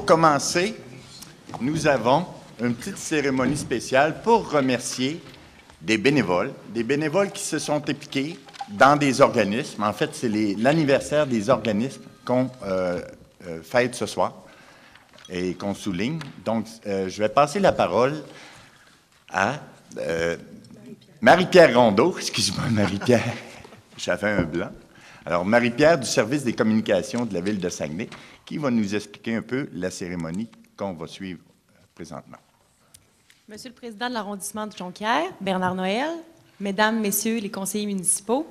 pour commencer, nous avons une petite cérémonie spéciale pour remercier des bénévoles qui se sont impliqués dans des organismes. En fait, c'est l'anniversaire des organismes qu'on fête ce soir et qu'on souligne. Donc, je vais passer la parole à Marie-Pierre Rondeau. Excuse-moi, Marie-Pierre, j'avais un blanc. Alors, Marie-Pierre du service des communications de la Ville de Saguenay, qui va nous expliquer un peu la cérémonie qu'on va suivre présentement. Monsieur le Président de l'arrondissement de Jonquière, Bernard Noël, Mesdames, Messieurs les conseillers municipaux,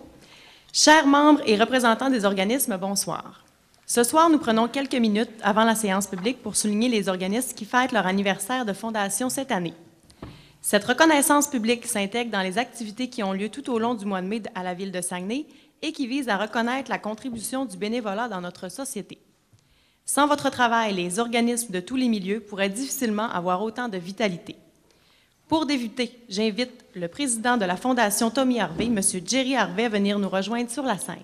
chers membres et représentants des organismes, bonsoir. Ce soir, nous prenons quelques minutes avant la séance publique pour souligner les organismes qui fêtent leur anniversaire de fondation cette année. Cette reconnaissance publique s'intègre dans les activités qui ont lieu tout au long du mois de mai à la Ville de Saguenay et qui visent à reconnaître la contribution du bénévolat dans notre société. Sans votre travail, les organismes de tous les milieux pourraient difficilement avoir autant de vitalité. Pour débuter, j'invite le président de la Fondation Tommy Harvey, M. Jerry Harvey, à venir nous rejoindre sur la scène.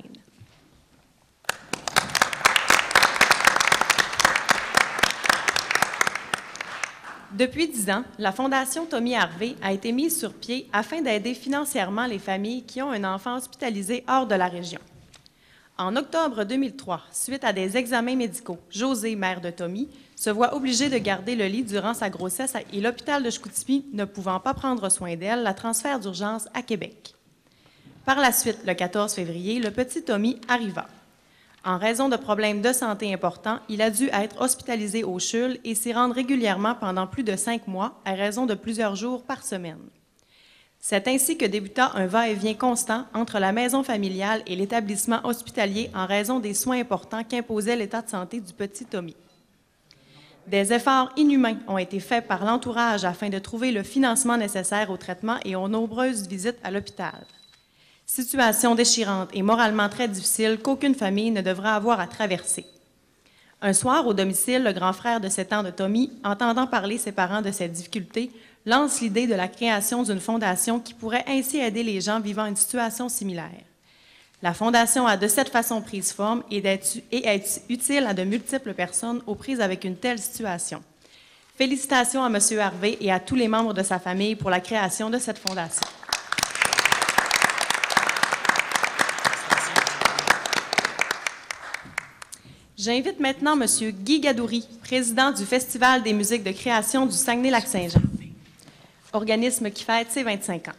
Depuis 10 ans, la Fondation Tommy Harvey a été mise sur pied afin d'aider financièrement les familles qui ont un enfant hospitalisé hors de la région. En octobre 2003, suite à des examens médicaux, José, mère de Tommy, se voit obligée de garder le lit durant sa grossesse et l'hôpital de Chicoutimi, ne pouvant pas prendre soin d'elle, la transfère d'urgence à Québec. Par la suite, le 14 février, le petit Tommy arriva. En raison de problèmes de santé importants, il a dû être hospitalisé au CHUL et s'y rendre régulièrement pendant plus de 5 mois, à raison de plusieurs jours par semaine. C'est ainsi que débuta un va-et-vient constant entre la maison familiale et l'établissement hospitalier en raison des soins importants qu'imposait l'état de santé du petit Tommy. Des efforts inhumains ont été faits par l'entourage afin de trouver le financement nécessaire au traitement et aux nombreuses visites à l'hôpital. Situation déchirante et moralement très difficile qu'aucune famille ne devra avoir à traverser. Un soir, au domicile, le grand frère de 7 ans de Tommy, entendant parler ses parents de ces difficultés, lance l'idée de la création d'une fondation qui pourrait ainsi aider les gens vivant une situation similaire. La fondation a de cette façon prise forme et est utile à de multiples personnes aux prises avec une telle situation. Félicitations à M. Harvey et à tous les membres de sa famille pour la création de cette fondation. J'invite maintenant M. Guy Gadouri, président du Festival des musiques de création du Saguenay-Lac-Saint-Jean, organisme qui fête ses 25 ans.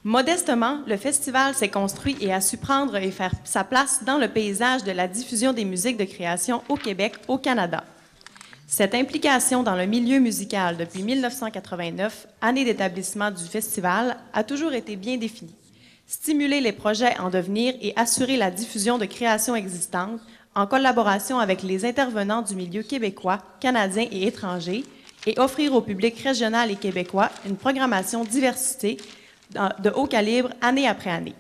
Modestement, le festival s'est construit et a su prendre et faire sa place dans le paysage de la diffusion des musiques de création au Québec, au Canada. Cette implication dans le milieu musical depuis 1989, année d'établissement du festival, a toujours été bien définie. Stimuler les projets en devenir et assurer la diffusion de créations existantes en collaboration avec les intervenants du milieu québécois, canadien et étranger, et offrir au public régional et québécois une programmation diversité de haut calibre année après année.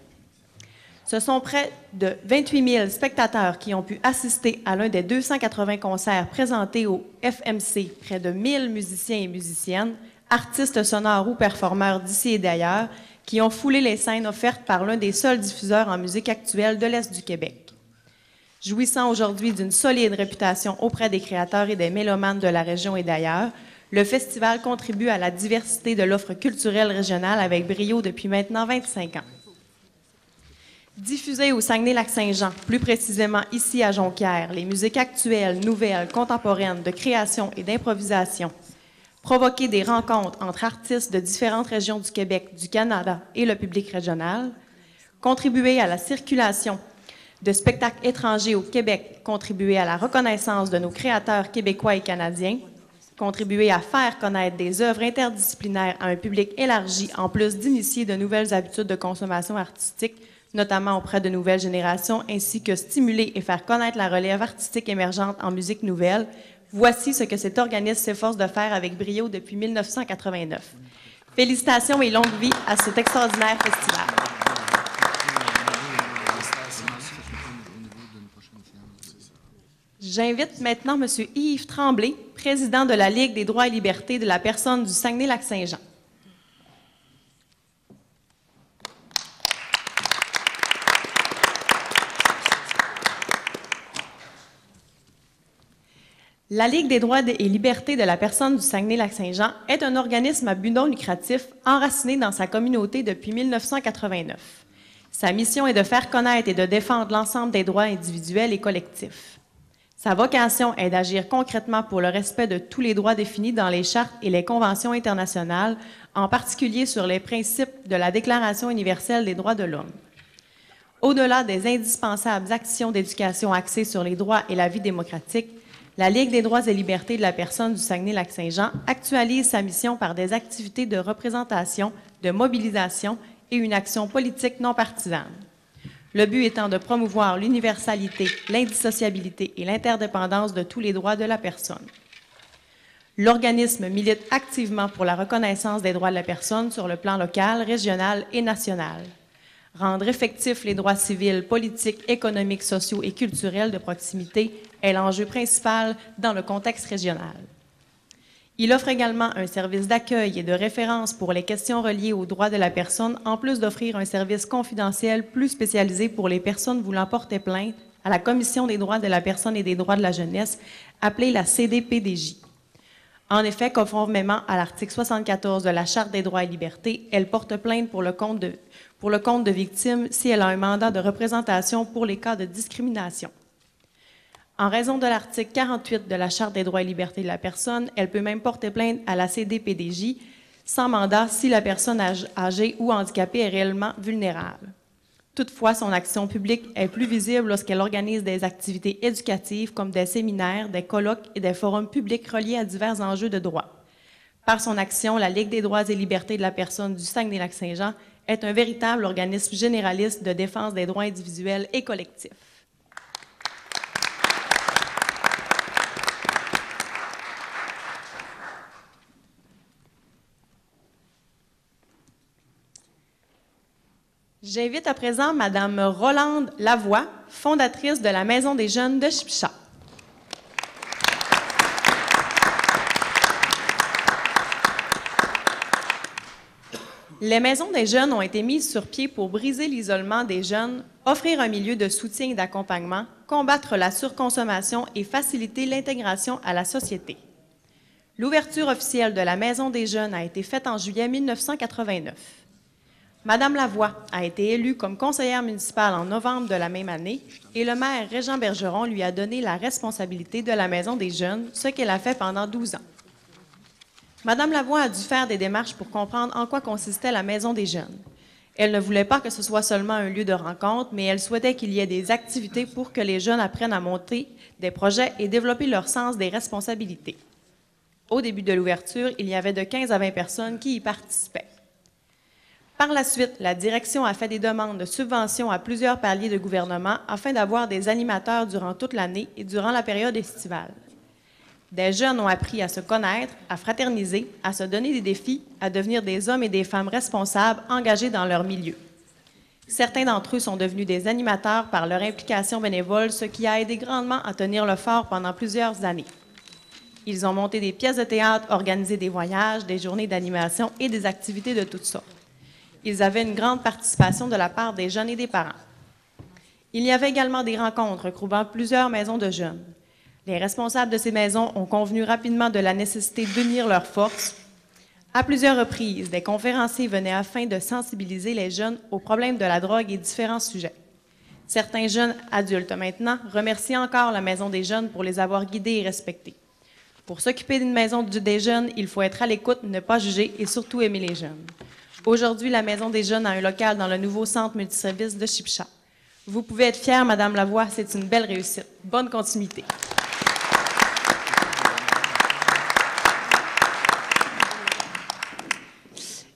Ce sont près de 28 000 spectateurs qui ont pu assister à l'un des 280 concerts présentés au FMC, près de 1000 musiciens et musiciennes, artistes sonores ou performeurs d'ici et d'ailleurs, qui ont foulé les scènes offertes par l'un des seuls diffuseurs en musique actuelle de l'Est du Québec. Jouissant aujourd'hui d'une solide réputation auprès des créateurs et des mélomanes de la région et d'ailleurs, le festival contribue à la diversité de l'offre culturelle régionale avec brio depuis maintenant 25 ans. Diffuser au Saguenay-Lac-Saint-Jean, plus précisément ici à Jonquière, les musiques actuelles, nouvelles, contemporaines, de création et d'improvisation, provoquer des rencontres entre artistes de différentes régions du Québec, du Canada et le public régional, contribuer à la circulation de spectacles étrangers au Québec, contribuer à la reconnaissance de nos créateurs québécois et canadiens, contribuer à faire connaître des œuvres interdisciplinaires à un public élargi, en plus d'initier de nouvelles habitudes de consommation artistique, notamment auprès de nouvelles générations, ainsi que stimuler et faire connaître la relève artistique émergente en musique nouvelle. Voici ce que cet organisme s'efforce de faire avec brio depuis 1989. Félicitations et longue vie à cet extraordinaire festival. J'invite maintenant M. Yves Tremblay, président de la Ligue des droits et libertés de la personne du Saguenay-Lac-Saint-Jean. La Ligue des droits et libertés de la personne du Saguenay-Lac-Saint-Jean est un organisme à but non lucratif enraciné dans sa communauté depuis 1989. Sa mission est de faire connaître et de défendre l'ensemble des droits individuels et collectifs. Sa vocation est d'agir concrètement pour le respect de tous les droits définis dans les chartes et les conventions internationales, en particulier sur les principes de la Déclaration universelle des droits de l'homme. Au-delà des indispensables actions d'éducation axées sur les droits et la vie démocratique, la Ligue des droits et libertés de la personne du Saguenay-Lac-Saint-Jean actualise sa mission par des activités de représentation, de mobilisation et une action politique non partisane. Le but étant de promouvoir l'universalité, l'indissociabilité et l'interdépendance de tous les droits de la personne. L'organisme milite activement pour la reconnaissance des droits de la personne sur le plan local, régional et national. Rendre effectifs les droits civils, politiques, économiques, sociaux et culturels de proximité est l'enjeu principal dans le contexte régional. Il offre également un service d'accueil et de référence pour les questions reliées aux droits de la personne, en plus d'offrir un service confidentiel plus spécialisé pour les personnes voulant porter plainte à la Commission des droits de la personne et des droits de la jeunesse, appelée la CDPDJ. En effet, conformément à l'article 74 de la Charte des droits et libertés, elle porte plainte pour le compte de victimes si elle a un mandat de représentation pour les cas de discrimination. En raison de l'article 48 de la Charte des droits et libertés de la personne, elle peut même porter plainte à la CDPDJ sans mandat si la personne âgée ou handicapée est réellement vulnérable. Toutefois, son action publique est plus visible lorsqu'elle organise des activités éducatives comme des séminaires, des colloques et des forums publics reliés à divers enjeux de droit. Par son action, la Ligue des droits et libertés de la personne du Saguenay-Lac-Saint-Jean est un véritable organisme généraliste de défense des droits individuels et collectifs. J'invite à présent Mme Rolande Lavoie, fondatrice de la Maison des jeunes de Chipcha. Les maisons des jeunes ont été mises sur pied pour briser l'isolement des jeunes, offrir un milieu de soutien et d'accompagnement, combattre la surconsommation et faciliter l'intégration à la société. L'ouverture officielle de la Maison des jeunes a été faite en juillet 1989. Madame Lavoie a été élue comme conseillère municipale en novembre de la même année et le maire Régent Bergeron lui a donné la responsabilité de la Maison des jeunes, ce qu'elle a fait pendant 12 ans. Madame Lavoie a dû faire des démarches pour comprendre en quoi consistait la Maison des jeunes. Elle ne voulait pas que ce soit seulement un lieu de rencontre, mais elle souhaitait qu'il y ait des activités pour que les jeunes apprennent à monter des projets et développer leur sens des responsabilités. Au début de l'ouverture, il y avait de 15 à 20 personnes qui y participaient. Par la suite, la direction a fait des demandes de subventions à plusieurs paliers de gouvernement afin d'avoir des animateurs durant toute l'année et durant la période estivale. Des jeunes ont appris à se connaître, à fraterniser, à se donner des défis, à devenir des hommes et des femmes responsables engagés dans leur milieu. Certains d'entre eux sont devenus des animateurs par leur implication bénévole, ce qui a aidé grandement à tenir le fort pendant plusieurs années. Ils ont monté des pièces de théâtre, organisé des voyages, des journées d'animation et des activités de toutes sortes. Ils avaient une grande participation de la part des jeunes et des parents. Il y avait également des rencontres regroupant plusieurs maisons de jeunes. Les responsables de ces maisons ont convenu rapidement de la nécessité d'unir leurs forces. À plusieurs reprises, des conférenciers venaient afin de sensibiliser les jeunes aux problèmes de la drogue et différents sujets. Certains jeunes adultes maintenant remercient encore la Maison des jeunes pour les avoir guidés et respectés. Pour s'occuper d'une maison des jeunes, il faut être à l'écoute, ne pas juger et surtout aimer les jeunes. Aujourd'hui, la Maison des jeunes a un local dans le nouveau centre multiservice de Chipcha. Vous pouvez être fière, Madame Lavoie, c'est une belle réussite. Bonne continuité.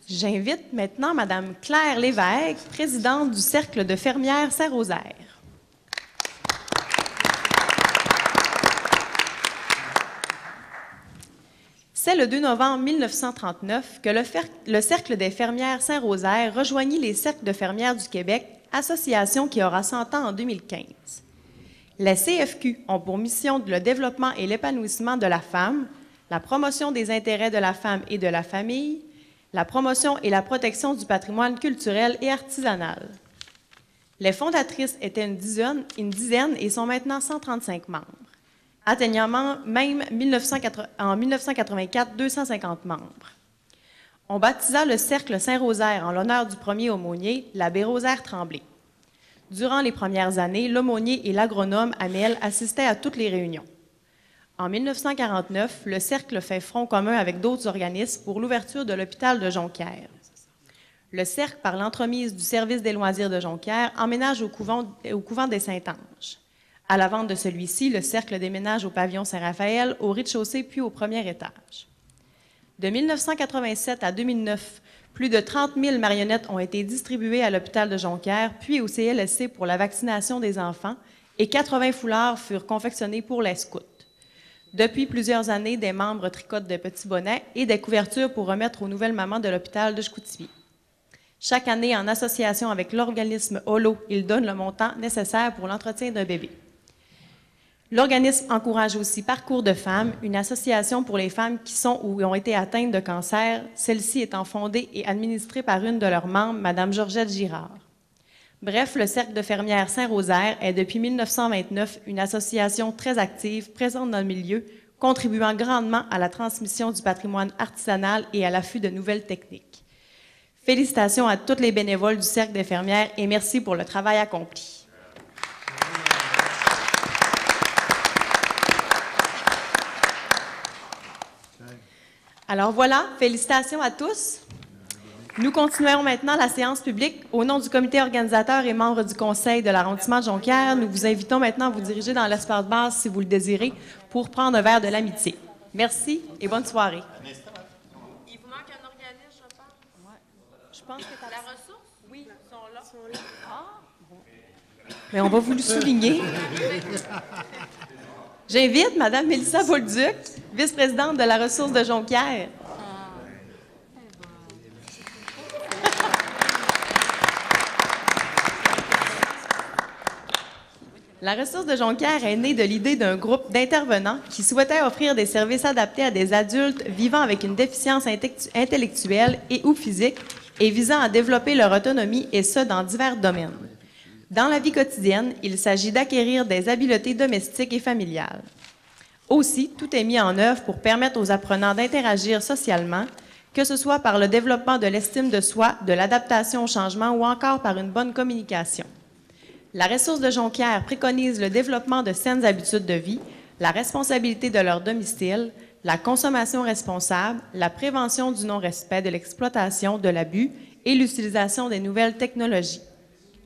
J'invite maintenant Madame Claire Lévesque, présidente du Cercle de fermières Saint-Rosaire. C'est le 2 novembre 1939 que le Cercle des fermières Saint-Rosaire rejoignit les Cercles de fermières du Québec, association qui aura 100 ans en 2015. Les CFQ ont pour mission le développement et l'épanouissement de la femme, la promotion des intérêts de la femme et de la famille, la promotion et la protection du patrimoine culturel et artisanal. Les fondatrices étaient une dizaine et sont maintenant 135 membres. atteignant même en 1984 250 membres. On baptisa le Cercle Saint-Rosaire en l'honneur du premier aumônier, l'abbé Rosaire Tremblay. Durant les premières années, l'aumônier et l'agronome Amel assistaient à toutes les réunions. En 1949, le Cercle fait front commun avec d'autres organismes pour l'ouverture de l'hôpital de Jonquière. Le Cercle, par l'entremise du service des loisirs de Jonquière, emménage au couvent des Saint-Anges. À la vente de celui-ci, le Cercle déménage au pavillon Saint-Raphaël, au rez-de-chaussée puis au premier étage. De 1987 à 2009, plus de 30 000 marionnettes ont été distribuées à l'hôpital de Jonquière, puis au CLSC pour la vaccination des enfants, et 80 foulards furent confectionnés pour les scouts. Depuis plusieurs années, des membres tricotent de petits bonnets et des couvertures pour remettre aux nouvelles mamans de l'hôpital de Chicoutimi. Chaque année, en association avec l'organisme Holo, ils donnent le montant nécessaire pour l'entretien d'un bébé. L'organisme encourage aussi Parcours de femmes, une association pour les femmes qui sont ou ont été atteintes de cancer, celle-ci étant fondée et administrée par une de leurs membres, Mme Georgette Girard. Bref, le Cercle de fermières Saint-Rosaire est depuis 1929 une association très active, présente dans le milieu, contribuant grandement à la transmission du patrimoine artisanal et à l'affût de nouvelles techniques. Félicitations à tous les bénévoles du Cercle des fermières et merci pour le travail accompli. Alors voilà, félicitations à tous. Nous continuerons maintenant la séance publique. Au nom du comité organisateur et membres du conseil de l'arrondissement de Jonquière, nous vous invitons maintenant à vous diriger dans l'espace basse si vous le désirez pour prendre un verre de l'amitié. Merci et bonne soirée. Il vous manque un organisme, je pense. Ouais. Je pense que La ressource? Oui, ils sont là. Ah, bon. Mais on va vous le souligner. J'invite Mme Mélissa Bolduc, vice-présidente de la ressource de Jonquière. La ressource de Jonquière est née de l'idée d'un groupe d'intervenants qui souhaitaient offrir des services adaptés à des adultes vivant avec une déficience intellectuelle et ou physique et visant à développer leur autonomie et ce, dans divers domaines. Dans la vie quotidienne, il s'agit d'acquérir des habiletés domestiques et familiales. Aussi, tout est mis en œuvre pour permettre aux apprenants d'interagir socialement, que ce soit par le développement de l'estime de soi, de l'adaptation au changement ou encore par une bonne communication. La ressource de Jonquière préconise le développement de saines habitudes de vie, la responsabilité de leur domicile, la consommation responsable, la prévention du non-respect, de l'exploitation, de l'abus et l'utilisation des nouvelles technologies.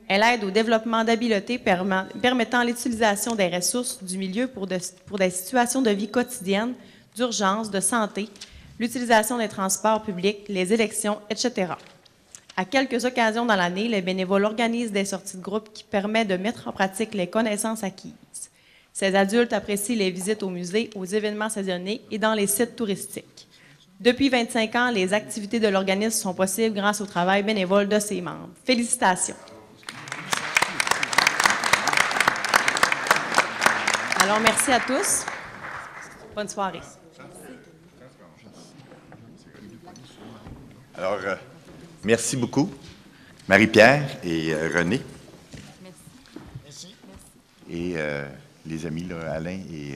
Elle aide au développement d'habiletés permettant l'utilisation des ressources du milieu pour des situations de vie quotidiennes, d'urgence, de santé, l'utilisation des transports publics, les élections, etc. À quelques occasions dans l'année, les bénévoles organisent des sorties de groupe qui permettent de mettre en pratique les connaissances acquises. Ces adultes apprécient les visites aux musées, aux événements saisonniers et dans les sites touristiques. Depuis 25 ans, les activités de l'organisme sont possibles grâce au travail bénévole de ses membres. Félicitations! Alors, merci à tous. Bonne soirée. Alors, merci beaucoup, Marie-Pierre et René. Merci. Et les amis, là, Alain et...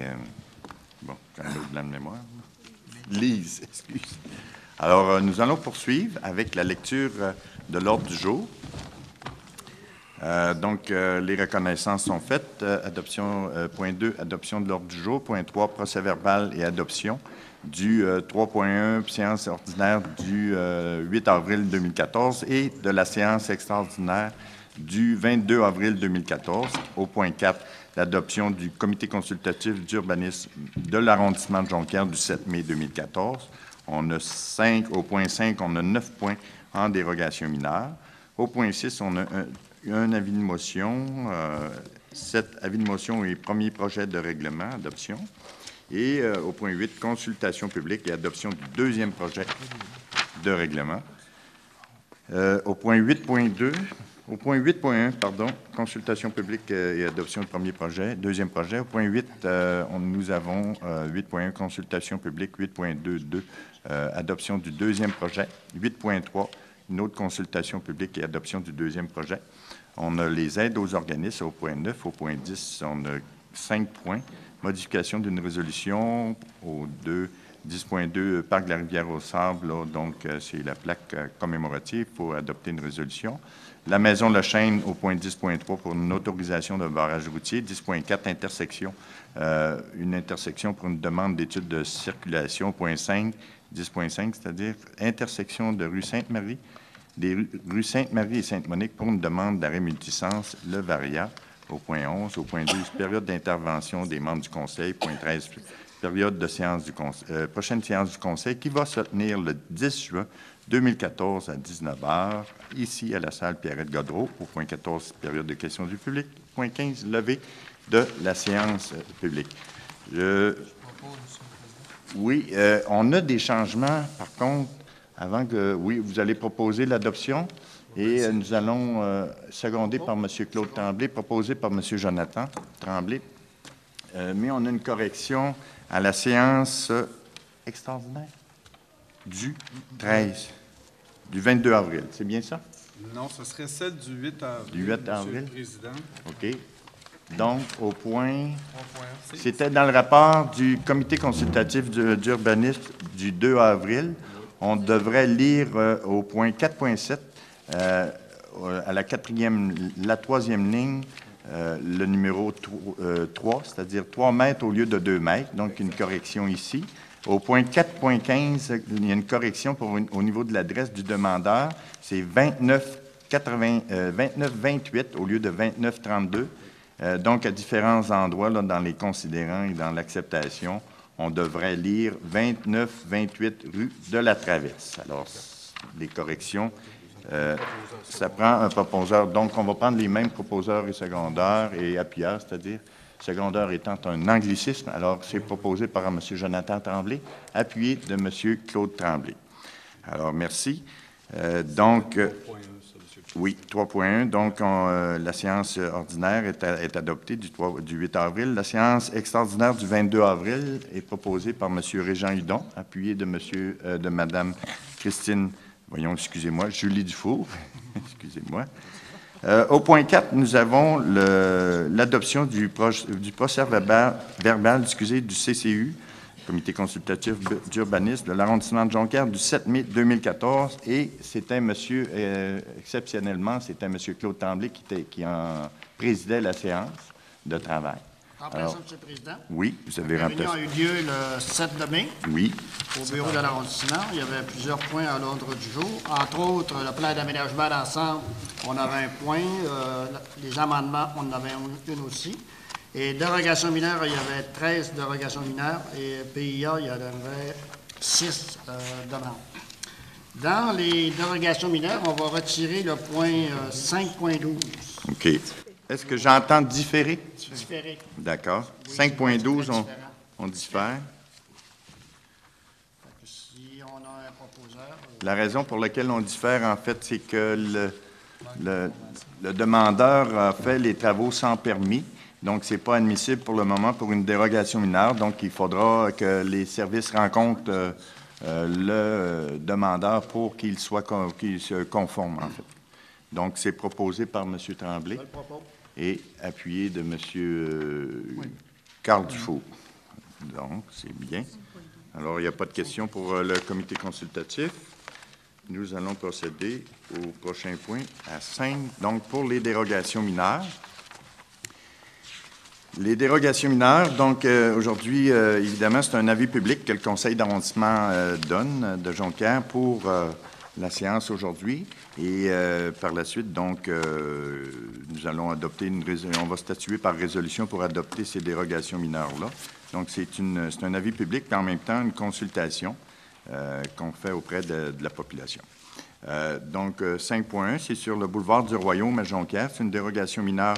bon, j'ai un autre blanc de mémoire. Lise, excuse. Alors, nous allons poursuivre avec la lecture de l'ordre du jour. Donc, les reconnaissances sont faites. Adoption, point 2, adoption de l'ordre du jour. Point 3, procès-verbal et adoption du 3.1, séance ordinaire du 8 avril 2014 et de la séance extraordinaire du 22 avril 2014. Au point 4, l'adoption du comité consultatif d'urbanisme de l'arrondissement de Jonquière du 7 mai 2014. On a 5, au point 5, on a 9 points en dérogation mineure. Au point 6, on a un avis de motion, 7 avis de motion et premier projet de règlement, adoption. Et au point 8, consultation publique et adoption du deuxième projet de règlement. Au point 8.2, au point 8.1, pardon, consultation publique et adoption du premier projet, deuxième projet. Au point 8, nous avons 8.1, consultation publique, 8.2.2, adoption du deuxième projet, 8.3, une autre consultation publique et adoption du deuxième projet. On a les aides aux organismes au point 9. Au point 10, on a 5 points. Modification d'une résolution au 10.2 Parc de la Rivière-aux-Sables, donc c'est la plaque commémorative pour adopter une résolution. La Maison Le Chêne au point 10.3 pour une autorisation de barrage routier. 10.4 intersection, une intersection pour une demande d'étude de circulation. Point 5, 10.5, c'est-à-dire intersection de rue Sainte-Marie, des rues Sainte-Marie et Sainte-Monique pour une demande d'arrêt multisens Le Varia. Au point 11, au point 12, période d'intervention des membres du Conseil. Point 13, période de séance du Conseil, prochaine séance du Conseil qui va se tenir le 10 juin 2014 à 19h, ici à la salle Pierrette-Godreau. Au point 14, période de questions du public. Point 15, levée de la séance publique. Oui, on a des changements, par contre, avant que... Oui, vous allez proposer l'adoption et nous allons, secondé par M. Claude Tremblay, proposé par M. Jonathan Tremblay. Mais on a une correction à la séance extraordinaire du 13, du 22 avril. C'est bien ça? Non, ce serait celle du 8 avril. Du 8 avril? Monsieur le Président. OK. Donc, au point... C'était dans le rapport du comité consultatif d'urbanisme du 2 avril. On devrait lire au point 4.7, à la troisième ligne, le numéro 3, c'est-à-dire 3 mètres au lieu de 2 mètres, donc une correction ici. Au point 4.15, il y a une correction au niveau de l'adresse du demandeur. C'est 2928 au lieu de 2932. Donc, à différents endroits, là, dans les considérants et dans l'acceptation, on devrait lire 2928 rue de la Traverse. Alors, les corrections, ça prend un proposeur. Donc, on va prendre les mêmes proposeurs et secondaires et appuyeurs, c'est-à-dire secondaire étant un anglicisme. Alors, c'est proposé par M. Jonathan Tremblay, appuyé de M. Claude Tremblay. Alors, merci. Oui, 3.1. Donc, la séance ordinaire est adoptée du 8 avril. La séance extraordinaire du 22 avril est proposée par M. Régent Hudon, appuyé de Mme Christine, Julie Dufour. Excusez-moi. Au point 4, nous avons l'adoption du procès-verbal du CCU, Comité consultatif d'urbanisme de l'arrondissement de Jonquière, du 7 mai 2014. Et c'était exceptionnellement, c'était M. Claude Tremblay qui en présidait la séance de travail. Remplaçant, M. le Président. Oui, vous avez remplacé. La réunion a eu lieu le 7 mai. Oui. Au bureau de l'arrondissement. Il y avait plusieurs points à l'ordre du jour. Entre autres, le plan d'aménagement d'ensemble, on avait un point. Les amendements, on en avait une aussi. Et dérogations mineures, il y avait 13 dérogations mineures. Et PIA, il y en avait 6 demandes. Dans les dérogations mineures, on va retirer le point 5.12. OK. Est-ce que j'entends différer? Différé. D'accord. Oui, 5.12, on diffère. Si on a un proposeur... La raison pour laquelle on diffère, en fait, c'est que le demandeur a fait les travaux sans permis. Donc, ce n'est pas admissible pour le moment pour une dérogation mineure. Donc, il faudra que les services rencontrent le demandeur pour qu'il se conforme, en fait. Donc, c'est proposé par M. Tremblay et appuyé de M. Carl Dufault. Donc, c'est bien. Alors, il n'y a pas de questions pour le comité consultatif. Nous allons procéder au prochain point, à 5. Donc, pour les dérogations mineures. Les dérogations mineures, donc aujourd'hui, évidemment, c'est un avis public que le conseil d'arrondissement donne de Jonquière pour la séance aujourd'hui. Et par la suite, donc, nous allons adopter on va statuer par résolution pour adopter ces dérogations mineures-là. Donc, c'est un avis public, mais en même temps, une consultation qu'on fait auprès de la population. Donc, 5.1, c'est sur le boulevard du Royaume à Jonquière. C'est une dérogation mineure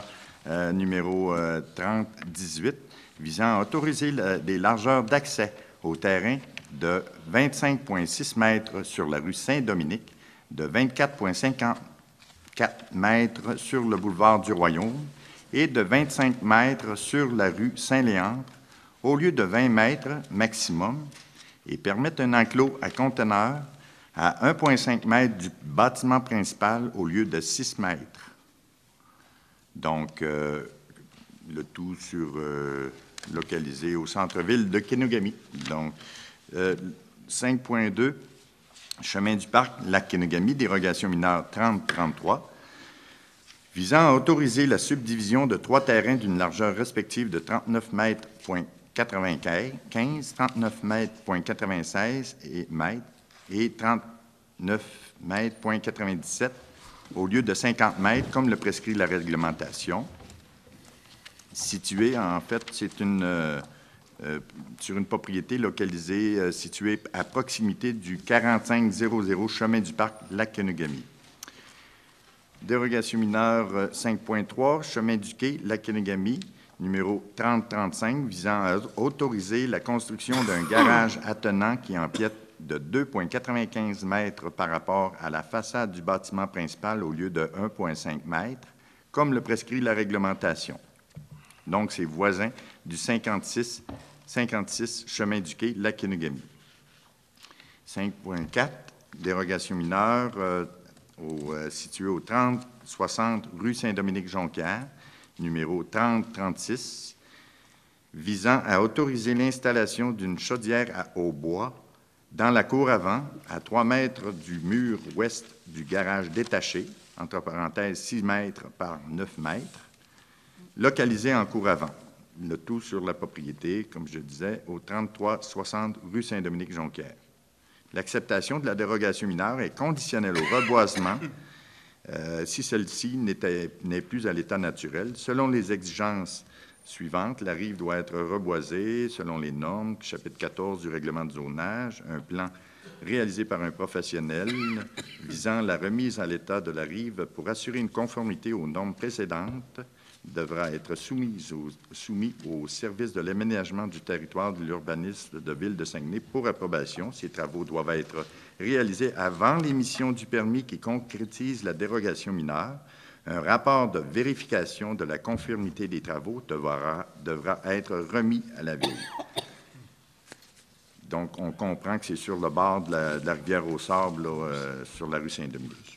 numéro 3018, visant à autoriser des largeurs d'accès au terrain de 25,6 mètres sur la rue Saint-Dominique, de 24,54 mètres sur le boulevard du Royaume et de 25 mètres sur la rue Saint-Léandre, au lieu de 20 mètres maximum, et permettre un enclos à conteneurs à 1,5 mètre du bâtiment principal au lieu de 6 mètres. Donc, le tout localisé au centre-ville de Kenogami. Donc, 5.2, chemin du parc, lac Kenogami, dérogation mineure 30-33, visant à autoriser la subdivision de 3 terrains d'une largeur respective de 39 mètres, 95, 39 mètres, 96 mètres et 39 mètres, 97 au lieu de 50 mètres, comme le prescrit la réglementation. Situé, en fait, c'est sur une propriété localisée, située à proximité du 4500 chemin du parc Lac-Kenogami. Dérogation mineure 5.3, chemin du quai Lac-Kenogami, numéro 3035, visant à autoriser la construction d'un garage attenant qui empiète de 2,95 mètres par rapport à la façade du bâtiment principal au lieu de 1,5 mètres, comme le prescrit la réglementation. Donc, c'est voisin du 56 chemin du quai Lac-Kenogami. 5.4, dérogation mineure située au 3060 rue Saint-Dominique-Jonquière, numéro 3036, visant à autoriser l'installation d'une chaudière au bois dans la cour avant, à 3 mètres du mur ouest du garage détaché, entre parenthèses 6 mètres par 9 mètres, localisé en cour avant. Le tout sur la propriété, comme je disais, au 3360 rue Saint-Dominique-Jonquière. L'acceptation de la dérogation mineure est conditionnelle au reboisement si celle-ci n'est plus à l'état naturel. Selon les exigences suivantes, la rive doit être reboisée selon les normes, chapitre 14 du règlement de zonage, un plan réalisé par un professionnel visant la remise à l'état de la rive pour assurer une conformité aux normes précédentes devra être soumis au service de l'aménagement du territoire de l'urbanisme de Ville de Saguenay pour approbation. Ces travaux doivent être réalisés avant l'émission du permis qui concrétise la dérogation mineure. Un rapport de vérification de la conformité des travaux devra être remis à la Ville. Donc, on comprend que c'est sur le bord de la rivière au Sable, là, sur la rue Saint-Dominique.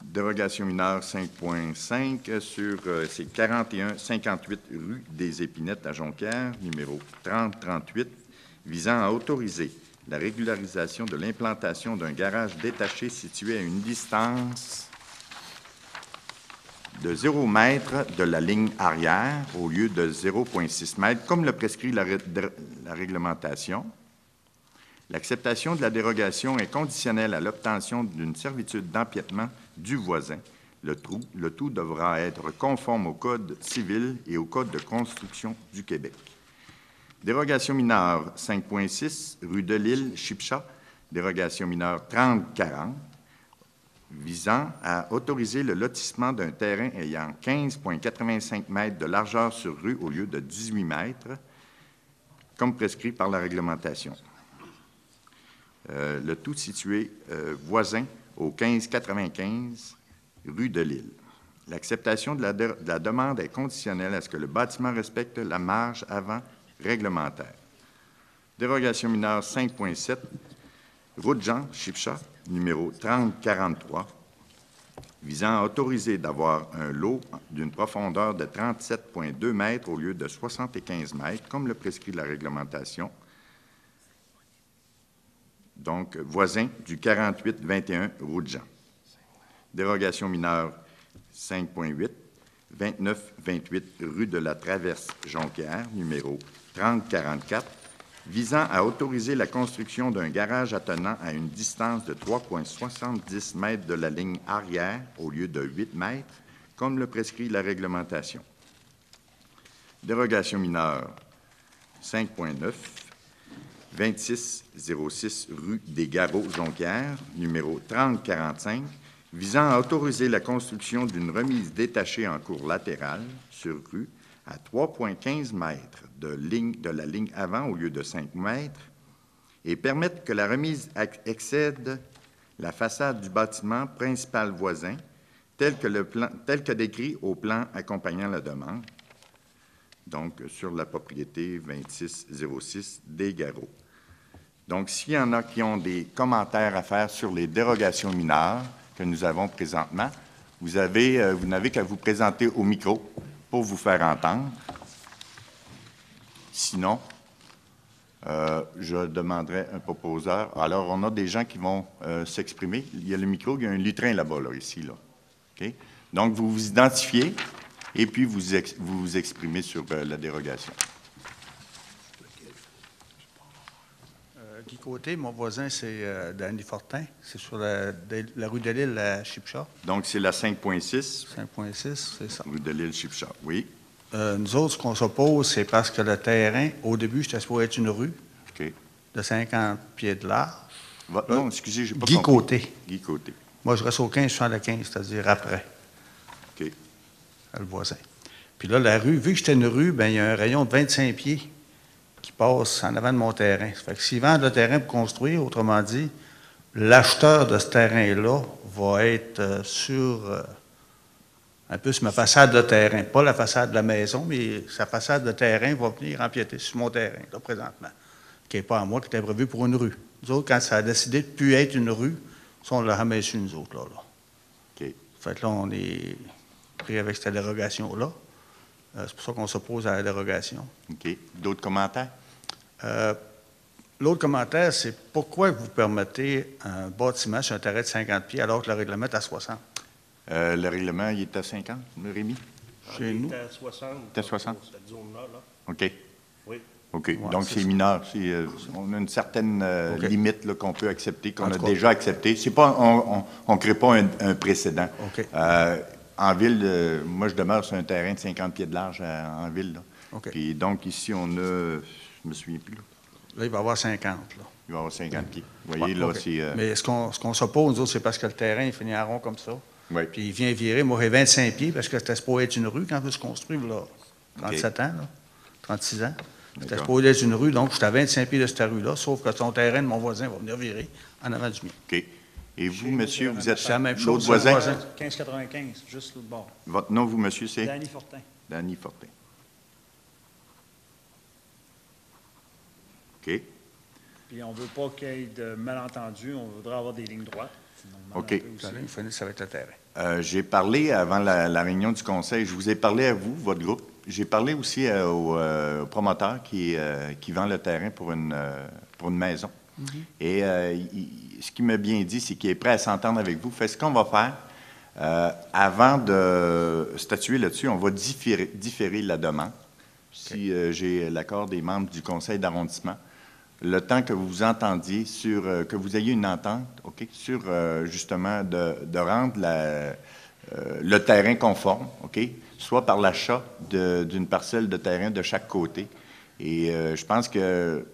Dérogation mineure 5.5 sur ces 41-58 rue des Épinettes à Jonquière, numéro 3038, visant à autoriser la régularisation de l'implantation d'un garage détaché situé à une distance de 0 mètre de la ligne arrière au lieu de 0,6 mètre, comme le prescrit la réglementation. L'acceptation de la dérogation est conditionnelle à l'obtention d'une servitude d'empiètement du voisin. Le tout devra être conforme au Code civil et au Code de construction du Québec. Dérogation mineure 5.6, rue de l'Île, Chipcha, dérogation mineure 3040, visant à autoriser le lotissement d'un terrain ayant 15,85 mètres de largeur sur rue au lieu de 18 mètres, comme prescrit par la réglementation. Le tout situé voisin au 1595 rue de l'Île. L'acceptation de la demande est conditionnelle à ce que le bâtiment respecte la marge avant réglementaire. Dérogation mineure 5.7, route Jean, Chipcha, numéro 3043, visant à autoriser d'avoir un lot d'une profondeur de 37,2 mètres au lieu de 75 mètres, comme le prescrit la réglementation. Donc, voisin du 4821 route Jean. Dérogation mineure 5.8, 29-28 rue de la Traverse Jonquière, numéro 3044, visant à autoriser la construction d'un garage attenant à une distance de 3,70 mètres de la ligne arrière au lieu de 8 mètres, comme le prescrit la réglementation. Dérogation mineure 5.9, 2606 rue des Garreaux, Jonquière, numéro 3045, visant à autoriser la construction d'une remise détachée en cour latérale sur rue à 3,15 mètres de la ligne avant au lieu de 5 mètres et permettre que la remise excède la façade du bâtiment principal voisin tel que décrit au plan accompagnant la demande, donc sur la propriété 2606 des Garreaux. Donc, s'il y en a qui ont des commentaires à faire sur les dérogations mineures que nous avons présentement, vous n'avez qu'à vous présenter au micro pour vous faire entendre. Sinon, je demanderai un proposeur. Alors, on a des gens qui vont s'exprimer. Il y a le micro, il y a un lutrin là-bas, là, ici. Là. OK? Donc, vous vous identifiez et puis vous vous exprimez sur la dérogation. Guy Côté, mon voisin, c'est Danny Fortin. C'est sur la rue de l'Île à Chipcha. Donc, c'est la 5.6. 5.6, c'est ça. Rue de l'Île Chipcha, oui. Nous autres, ce qu'on s'oppose, c'est parce que le terrain, au début, c'était supposé être une rue OK. de 50 pieds de large. Non, excusez, j'ai pas Guy compris. Côté. Guy Côté. Moi, je reste au 15-75, c'est-à-dire après, OK. le voisin. Puis là, la rue, vu que j'étais une rue, bien, il y a un rayon de 25 pieds qui passe en avant de mon terrain. Ça fait que s'ils vendent le terrain pour construire, autrement dit, l'acheteur de ce terrain-là va être un peu sur ma façade de terrain. Pas la façade de la maison, mais sa façade de terrain va venir empiéter sur mon terrain, là, présentement, qui n'est pas à moi, qui était prévu pour une rue. Nous autres, quand ça a décidé de ne plus être une rue, ça, on l'a ramassé, nous autres, là. OK. Fait que là, on est pris avec cette dérogation-là. C'est pour ça qu'on s'oppose à la dérogation. OK. D'autres commentaires? L'autre commentaire, c'est pourquoi vous permettez un bâtiment sur un terrain de 50 pieds alors que le règlement est à 60? Le règlement, il est à 50, Rémi? Chez nous? Il est à 60. Il est à 60? Pour cette zone-là, là. OK. Oui. OK. Ouais, Donc, c'est c'est ça. mineur. On a une certaine OK. limite là, qu'on peut accepter, qu'on En a tout cas. déjà accepté. C'est pas, on ne crée pas un précédent. OK. En ville, moi, je demeure sur un terrain de 50 pieds de large en ville. Là. OK. Puis donc, ici, on a, je me souviens plus, là. Là, il va y avoir 50, là. Il va y avoir 50 pieds. Vous voyez, Ouais, là, OK. c'est... Mais ce qu'on s'oppose, nous autres, c'est parce que le terrain, il finit en rond comme ça. Oui. Puis il vient virer. Moi, j'ai 25 pieds parce que c'était supposé être une rue quand on veut se construire, là. 37 ans, là. 36 ans. C'était D'accord. supposé être une rue, donc j'étais à 25 pieds de cette rue-là, sauf que son terrain de mon voisin va venir virer en avant du mien. OK. Et vous, monsieur, vous êtes C'est la même chose. l'autre voisin? 1595, juste le bord. Votre nom, vous, monsieur, c'est? Danny Fortin. Danny Fortin. OK. Puis on ne veut pas qu'il y ait de malentendus, on voudrait avoir des lignes droites. Sinon, on demande OK. un peu aussi. La ligne finisse avec le terrain. J'ai parlé avant la réunion du conseil, je vous ai parlé à vous, votre groupe. J'ai parlé aussi au promoteur qui vend le terrain pour une maison. Et ce qu'il m'a bien dit, c'est qu'il est prêt à s'entendre avec vous. Fait ce qu'on va faire, avant de statuer là-dessus, on va différer la demande. Si j'ai l'accord des membres du conseil d'arrondissement, le temps que vous vous entendiez sur, que vous ayez une entente, OK, sur justement de rendre le terrain conforme, OK, soit par l'achat d'une parcelle de terrain de chaque côté. Et je pense que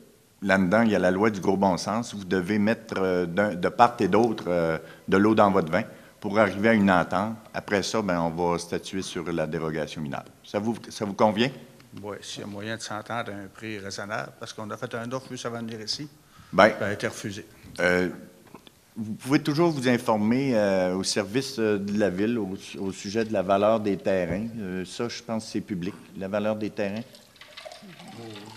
là-dedans, il y a la loi du gros bon sens. Vous devez mettre de part et d'autre de l'eau dans votre vin pour arriver à une entente. Après ça, bien, on va statuer sur la dérogation mineure. Ça vous convient? Oui, s'il y a moyen de s'entendre à un prix raisonnable, parce qu'on a fait un offre juste avant de venir ici, Bien, ça a été refusé. vous pouvez toujours vous informer au service de la ville au sujet de la valeur des terrains. Ça, je pense que c'est public, la valeur des terrains.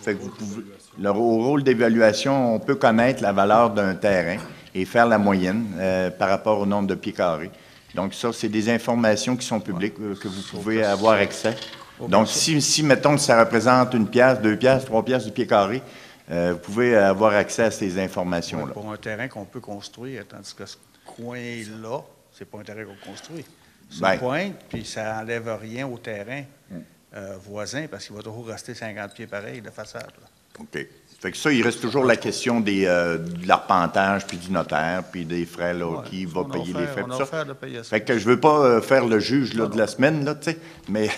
Fait que vous pouvez, au rôle d'évaluation, on peut connaître la valeur d'un terrain et faire la moyenne par rapport au nombre de pieds carrés. Donc ça, c'est des informations qui sont publiques, que vous pouvez avoir accès. Donc si, mettons que ça représente 1 piastre, 2 piastres, 3 piastres du pied carré, vous pouvez avoir accès à ces informations-là. Pour un terrain qu'on peut construire, tandis que ce coin-là, c'est pas un terrain qu'on construit. C'est Ben. une pointe, puis ça n'enlève rien au terrain voisin, parce qu'il va toujours rester 50 pieds pareil de façade, là. OK. Fait que ça, il reste toujours la question de l'arpentage, puis du notaire, puis des frais, là, Ouais, qui va on a payer les frais, On tout a ça. offert de payer ça. Fait que je veux pas faire le juge là, de la semaine, là, tu sais, mais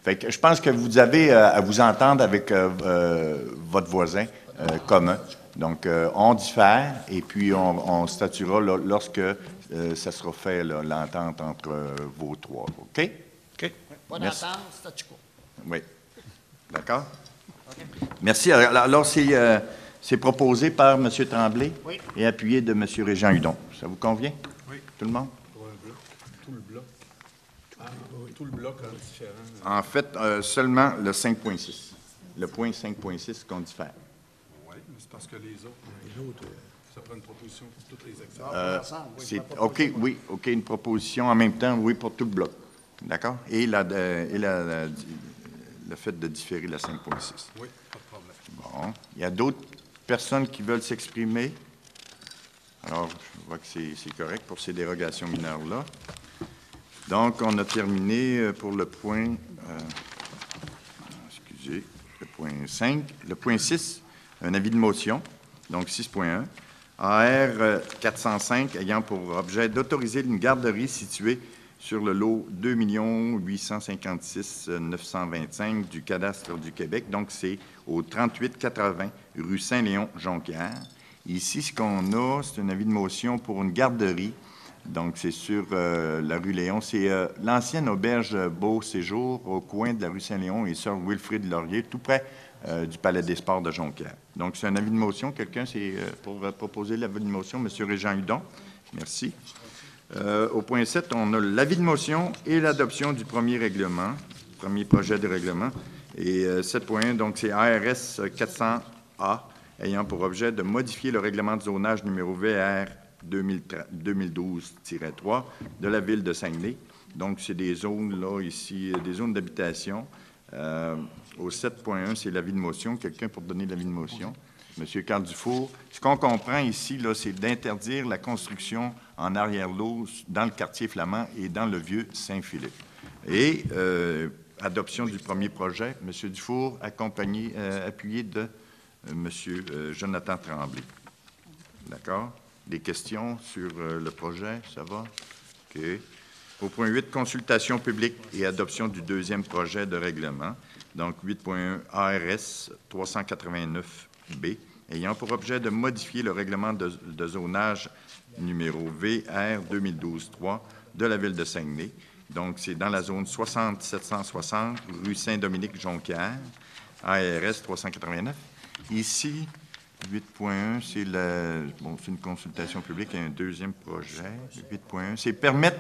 fait que je pense que vous avez à vous entendre avec votre voisin commun. Donc, on diffère et puis on statuera là, lorsque ça sera fait, là, l'entente entre vos trois. OK? OK. Pas Merci. d'entente, statu quo. Oui. D'accord? Merci. Alors, c'est proposé par M. Tremblay Oui. et appuyé de M. Régent Hudon. Ça vous convient? Oui. Tout le monde? Pour un bloc. Tout le bloc. Tout le bloc en différent. En fait, seulement le 5.6. Le point 5.6 qu'on diffère. Oui, mais c'est parce que les autres, ça prend une proposition pour toutes les actions. Ensemble, oui, C'est, pas OK, oui, OK, une proposition en même temps, oui, pour tout le bloc. D'accord? Et le fait de différer la 5.6. Oui, pas de problème. Bon. Il y a d'autres personnes qui veulent s'exprimer. Alors, je vois que c'est correct pour ces dérogations mineures-là. Donc, on a terminé pour le point... excusez, le point 5. Le point 6, un avis de motion, donc 6.1. AR 405 ayant pour objet d'autoriser une garderie située sur le lot 2 856 925 du cadastre du Québec. Donc, c'est au 3880 rue Saint-Léon-Jonquière. Ici, ce qu'on a, c'est un avis de motion pour une garderie. Donc, c'est sur la rue Léon. C'est l'ancienne auberge Beau Séjour au coin de la rue Saint-Léon et Sœur Wilfrid Laurier, tout près du Palais des Sports de Jonquière. Donc, c'est un avis de motion. Quelqu'un, c'est pour proposer l'avis de motion? M. Régent Hudon. Merci. Au point 7, on a l'avis de motion et l'adoption du premier règlement, premier projet de règlement. Et 7.1, donc c'est ARS 400A, ayant pour objet de modifier le règlement de zonage numéro VR 2012-3 de la ville de Saguenay. Donc, c'est des zones, là, ici, des zones d'habitation. Au 7.1, c'est l'avis de motion. Quelqu'un pour donner l'avis de motion? Monsieur Carl Dufour. Ce qu'on comprend ici, là, c'est d'interdire la construction en arrière-l'eau dans le quartier flamand et dans le vieux Saint-Philippe. Et adoption du premier projet, Monsieur Dufour, appuyé de Monsieur Jonathan Tremblay. D'accord? Des questions sur le projet? Ça va? OK. Au point 8, consultation publique et adoption du deuxième projet de règlement. Donc, 8.1 ARS 389B, ayant pour objet de modifier le règlement de zonage numéro VR 2012-3 de la ville de Saguenay. Donc, c'est dans la zone 6760, rue Saint-Dominique-Jonquière, ARS 389. Ici, 8.1, c'est une consultation publique et un deuxième projet. 8.1, c'est permettre,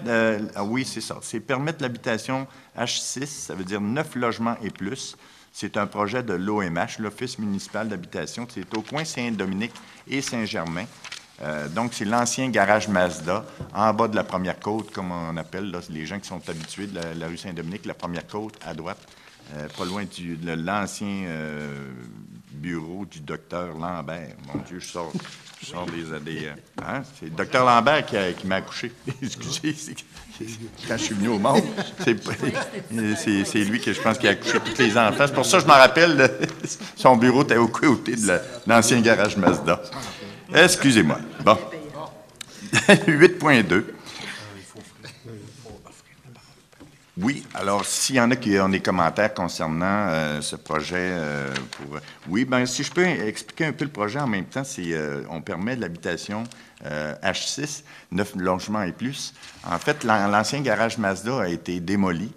oui, c'est ça, c'est permettre l'habitation H6, ça veut dire 9 logements et plus. C'est un projet de l'OMH, l'Office municipal d'habitation. C'est au coin Saint-Dominique et Saint-Germain. Donc, c'est l'ancien garage Mazda, en bas de la première côte, comme on appelle, là, les gens qui sont habitués de la rue Saint-Dominique, la première côte à droite, pas loin de l'ancien bureau du docteur Lambert. Mon Dieu, je sors des hein? C'est le docteur Lambert qui m'a accouché. Excusez, quand je suis venu au monde, c'est lui que je pense qui a accouché tous les enfants. C'est pour ça que je m'en rappelle, son bureau était au côté de l'ancien garage Mazda. Excusez-moi. Bon. 8.2. Oui, alors s'il y en a qui ont des commentaires concernant ce projet, oui, bien, si je peux expliquer un peu le projet en même temps, c'est on permet de l'habitation H6, 9 logements et plus. En fait, l'ancien garage Mazda a été démoli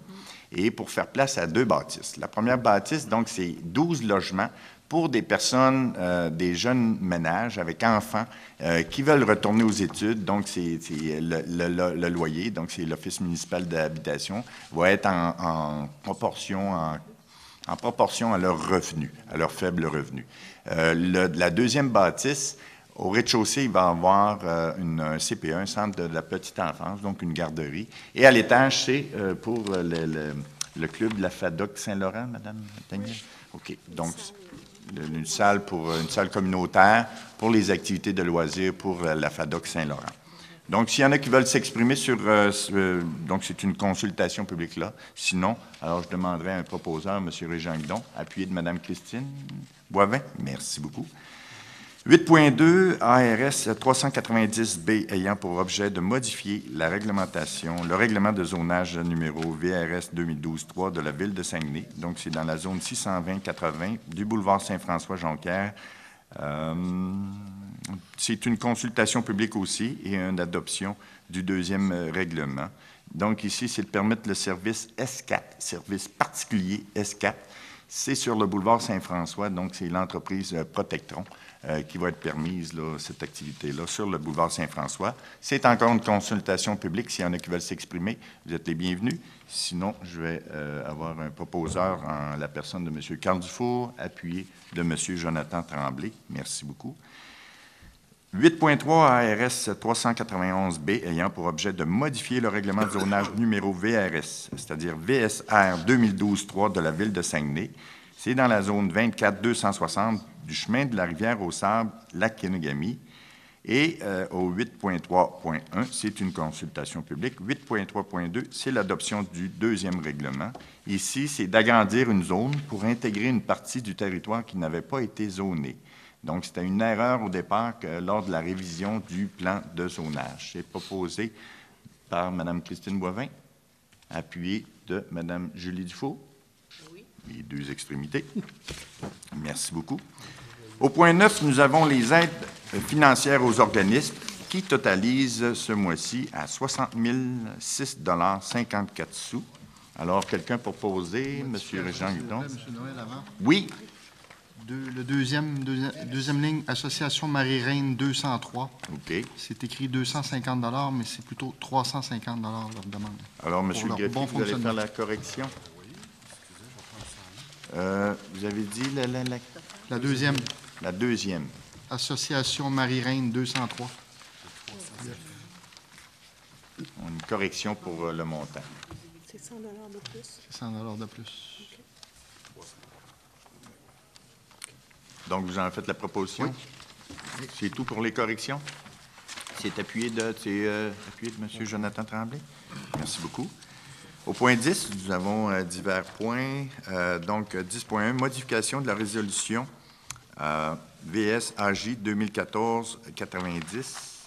et pour faire place à 2 bâtisses. La première bâtisse, donc, c'est 12 logements pour des personnes, des jeunes ménages avec enfants qui veulent retourner aux études. Donc, c'est le loyer, donc c'est l'Office municipal d'habitation, va être en proportion à leurs revenus, à leurs faibles revenus. La deuxième bâtisse, au rez-de-chaussée, il va y avoir un CPE, un centre de la petite enfance, donc une garderie. Et à l'étage, c'est pour le club de la FADOC Saint-Laurent, Madame Daniel? OK. Donc, une salle communautaire pour les activités de loisirs pour la FADOC Saint-Laurent. Donc, s'il y en a qui veulent s'exprimer sur... donc, c'est une consultation publique là. Sinon, alors je demanderai à un proposeur, M. Régent Hudon, appuyé de Mme Christine Boivin. Merci beaucoup. 8.2 ARS 390B ayant pour objet de modifier la réglementation, le règlement de zonage numéro VRS 2012-3 de la ville de Saguenay. Donc, c'est dans la zone 620-80 du boulevard Saint-François-Jonquière. C'est une consultation publique aussi et une adoption du deuxième règlement. Donc, ici, c'est de permettre le service S4, service particulier S4. C'est sur le boulevard Saint-François, donc c'est l'entreprise Protectron qui va être permise, là, cette activité-là, sur le boulevard Saint-François. C'est encore une consultation publique. S'il y en a qui veulent s'exprimer, vous êtes les bienvenus. Sinon, je vais avoir un proposeur en la personne de M. Carl Dufour, appuyé de M. Jonathan Tremblay. Merci beaucoup. 8.3 ARS 391B ayant pour objet de modifier le règlement de zonage numéro VRS, c'est-à-dire VSR 2012-3 de la Ville de Saguenay. C'est dans la zone 24-260 du chemin de la rivière au Sable, Lac-Kenegami. Et au 8.3.1, c'est une consultation publique. 8.3.2, c'est l'adoption du deuxième règlement. Ici, c'est d'agrandir une zone pour intégrer une partie du territoire qui n'avait pas été zonée. Donc, c'était une erreur au départ lors de la révision du plan de zonage. C'est proposé par Mme Christine Boivin, appuyé de Mme Julie Dufault. Oui. Les deux extrémités. Merci beaucoup. Au point 9, nous avons les aides financières aux organismes qui totalisent ce mois-ci à 60 006,54 $. Alors, quelqu'un pour poser? M. Régent Hudon. M. Noël, avant. Oui. Le deuxième ligne, Association Marie-Reine 203. OK. C'est écrit 250 $, mais c'est plutôt 350 $ leur demande. Alors, M. le greffier, bon vous allez faire la correction? Vous avez dit La deuxième. La deuxième. Association Marie-Reine 203. Une correction pour le montant. C'est 100 $ de plus. C'est 100 $ de plus. Donc, vous en faites la proposition? Oui. C'est tout pour les corrections? C'est appuyé de M. Jonathan Tremblay? Merci beaucoup. Au point 10, nous avons divers points. Donc, 10.1, modification de la résolution VS-AJ 2014-90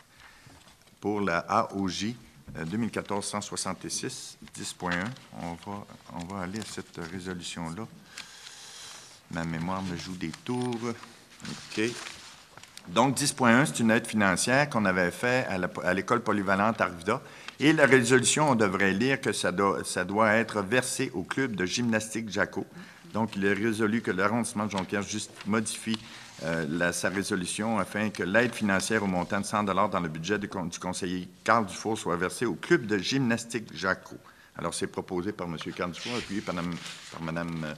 pour la AOJ 2014-166. 10.1, on va aller à cette résolution-là. Ma mémoire me joue des tours. OK. Donc, 10.1, c'est une aide financière qu'on avait faite à l'école polyvalente Arvida. Et la résolution, on devrait lire que ça doit être versé au club de gymnastique Jaco. Donc, il est résolu que l'arrondissement de Jonquière modifie sa résolution afin que l'aide financière au montant de 100 $ dans le budget du conseiller Carl Dufour soit versée au club de gymnastique Jaco. Alors, c'est proposé par M. Carl Dufour, appuyé par Mme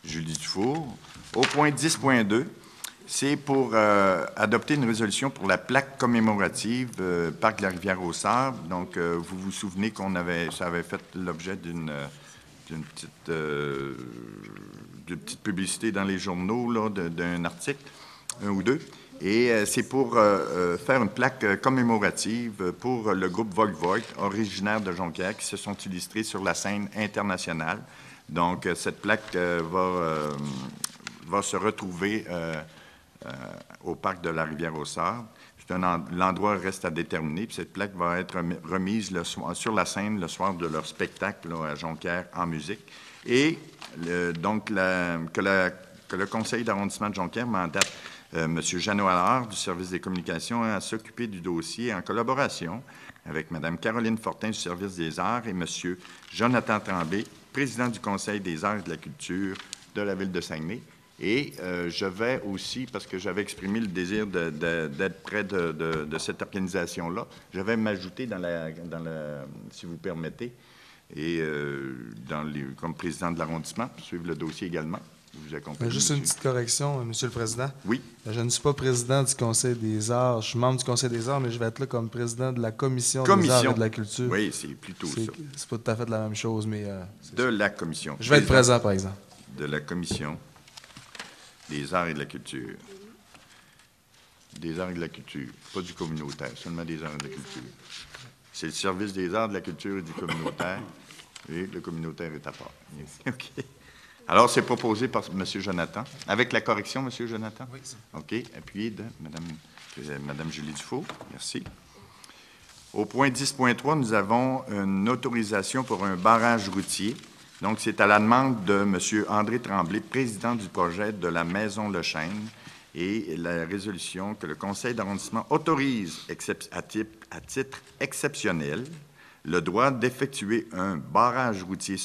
Julie Dufour. Au point 10.2, c'est pour adopter une résolution pour la plaque commémorative Parc de la Rivière-aux-Sables. Donc, vous vous souvenez ça avait fait l'objet d'une petite publicité dans les journaux, là, d'un article, un ou deux. Et c'est pour faire une plaque commémorative pour le groupe Volk-Voigt, originaire de Jonquière, qui se sont illustrés sur la scène internationale. Donc, cette plaque va se retrouver au parc de la Rivière-aux-Sables. L'endroit reste à déterminer, puis cette plaque va être remise sur la scène le soir de leur spectacle là, à Jonquière en musique. Et donc, que le conseil d'arrondissement de Jonquière mandate M. Jeannot Allard du service des communications à s'occuper du dossier en collaboration avec Mme Caroline Fortin du service des arts et M. Jonathan Tremblay, président du Conseil des arts et de la culture de la Ville de Saguenay. Et je vais aussi, parce que j'avais exprimé le désir d'être près de cette organisation-là, je vais m'ajouter si vous permettez, et comme président de l'arrondissement, suivre le dossier également. Vous accompagnez. Juste une petite correction, Monsieur le Président. Oui. Je ne suis pas président du Conseil des arts. Je suis membre du Conseil des arts, mais je vais être là comme président de la Commission des arts et de la culture. Oui, c'est plutôt ça. C'est pas tout à fait la même chose, mais... de la Commission. Je vais être présent, par exemple. De la Commission des arts et de la culture. Des arts et de la culture, pas du communautaire, seulement des arts et de la culture. C'est le service des arts, de la culture et du communautaire, et le communautaire est à part. OK. Alors, c'est proposé par M. Jonathan. Avec la correction, M. Jonathan? Oui. OK. Appuyé de Mme Julie Dufault. Merci. Au point 10.3, nous avons une autorisation pour un barrage routier. Donc, c'est à la demande de M. André Tremblay, président du projet de la Maison Le Chêne, et la résolution que le conseil d'arrondissement autorise à titre exceptionnel le droit d'effectuer un barrage routier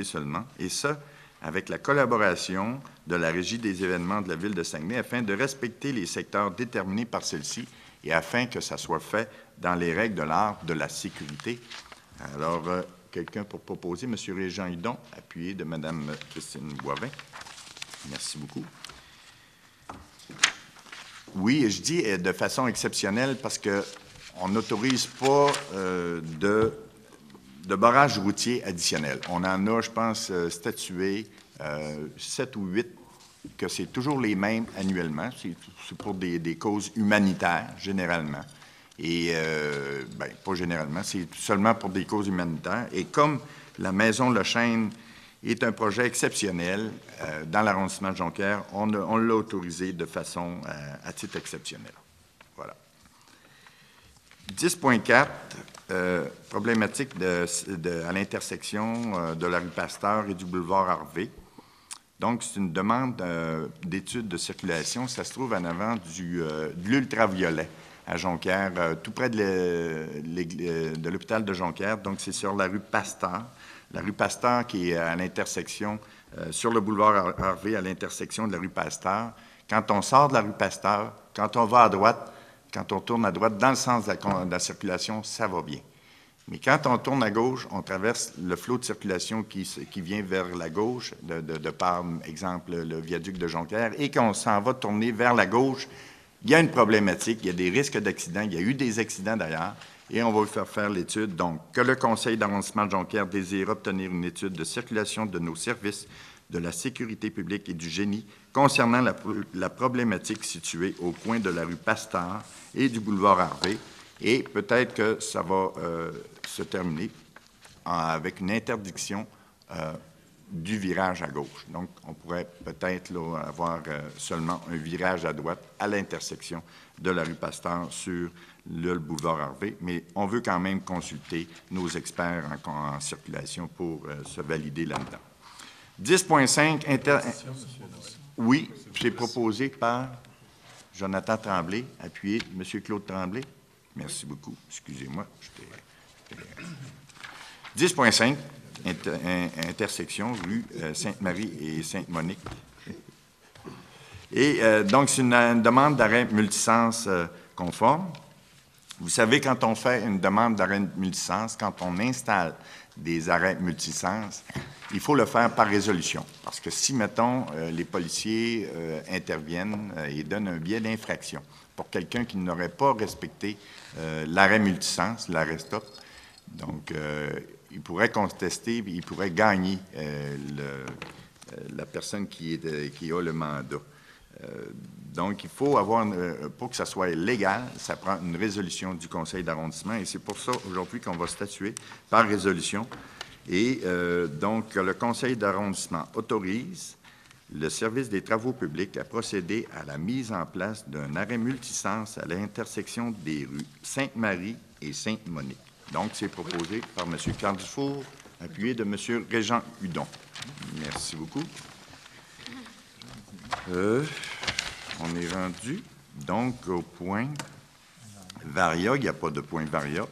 seulement, et ça, avec la collaboration de la Régie des événements de la Ville de Saguenay, afin de respecter les secteurs déterminés par celle-ci et afin que ça soit fait dans les règles de l'art de la sécurité. Alors, quelqu'un pour proposer? M. Régent Hudon, appuyé de Mme Christine Boivin. Merci beaucoup. Oui, je dis de façon exceptionnelle parce qu'on n'autorise pas de barrage routier additionnel. On en a, je pense, statué 7 ou 8, que c'est toujours les mêmes annuellement. C'est pour des causes humanitaires, généralement. Et, pas généralement, c'est seulement pour des causes humanitaires. Et comme la Maison Le Chêne est un projet exceptionnel dans l'arrondissement de Jonquière, on l'a autorisé de façon à titre exceptionnel. Voilà. 10.4, problématique à l'intersection de la rue Pasteur et du boulevard Harvey. Donc, c'est une demande d'étude de circulation. Ça se trouve en avant de l'ultraviolet à Jonquière, tout près de l'hôpital de Jonquière. Donc, c'est sur la rue Pasteur. La rue Pasteur qui est à l'intersection, sur le boulevard Harvey, à l'intersection de la rue Pasteur. Quand on sort de la rue Pasteur, quand on va à droite, quand on tourne à droite, dans le sens de la circulation, ça va bien. Mais quand on tourne à gauche, on traverse le flot de circulation qui vient vers la gauche, de par, exemple, le viaduc de Jonquière, et qu'on s'en va tourner vers la gauche, il y a une problématique, il y a des risques d'accidents, il y a eu des accidents d'ailleurs, et on va vous faire l'étude. Donc, que le Conseil d'arrondissement de Jonquière désire obtenir une étude de circulation de nos services de la sécurité publique et du génie concernant la problématique située au coin de la rue Pasteur et du boulevard Harvey. Et peut-être que ça va se terminer avec une interdiction du virage à gauche. Donc, on pourrait peut-être avoir seulement un virage à droite à l'intersection de la rue Pasteur sur le boulevard Harvey, mais on veut quand même consulter nos experts en circulation pour se valider là-dedans. 10.5, oui, c'est proposé par Jonathan Tremblay, appuyé de M. Claude Tremblay. Merci beaucoup. Excusez-moi. 10.5, intersection rue Sainte-Marie et Sainte-Monique. Et donc, c'est une demande d'arrêt multisens conforme. Vous savez, quand on fait une demande d'arrêt multisens, quand on installe des arrêts multisens, il faut le faire par résolution. Parce que si, mettons, les policiers interviennent et donnent un billet d'infraction pour quelqu'un qui n'aurait pas respecté l'arrêt multisens, l'arrêt stop, donc il pourrait contester, il pourrait gagner la personne qui a le mandat. Donc, il faut avoir, pour que ça soit légal, ça prend une résolution du conseil d'arrondissement et c'est pour ça aujourd'hui qu'on va statuer par résolution. Et donc, le conseil d'arrondissement autorise le service des travaux publics à procéder à la mise en place d'un arrêt multisens à l'intersection des rues Sainte-Marie et Sainte-Monique. Donc, c'est proposé par M. Cardufour, appuyé de M. Régent Hudon. Merci beaucoup. On est rendu, donc, au point Varia. Il n'y a pas de point Varia.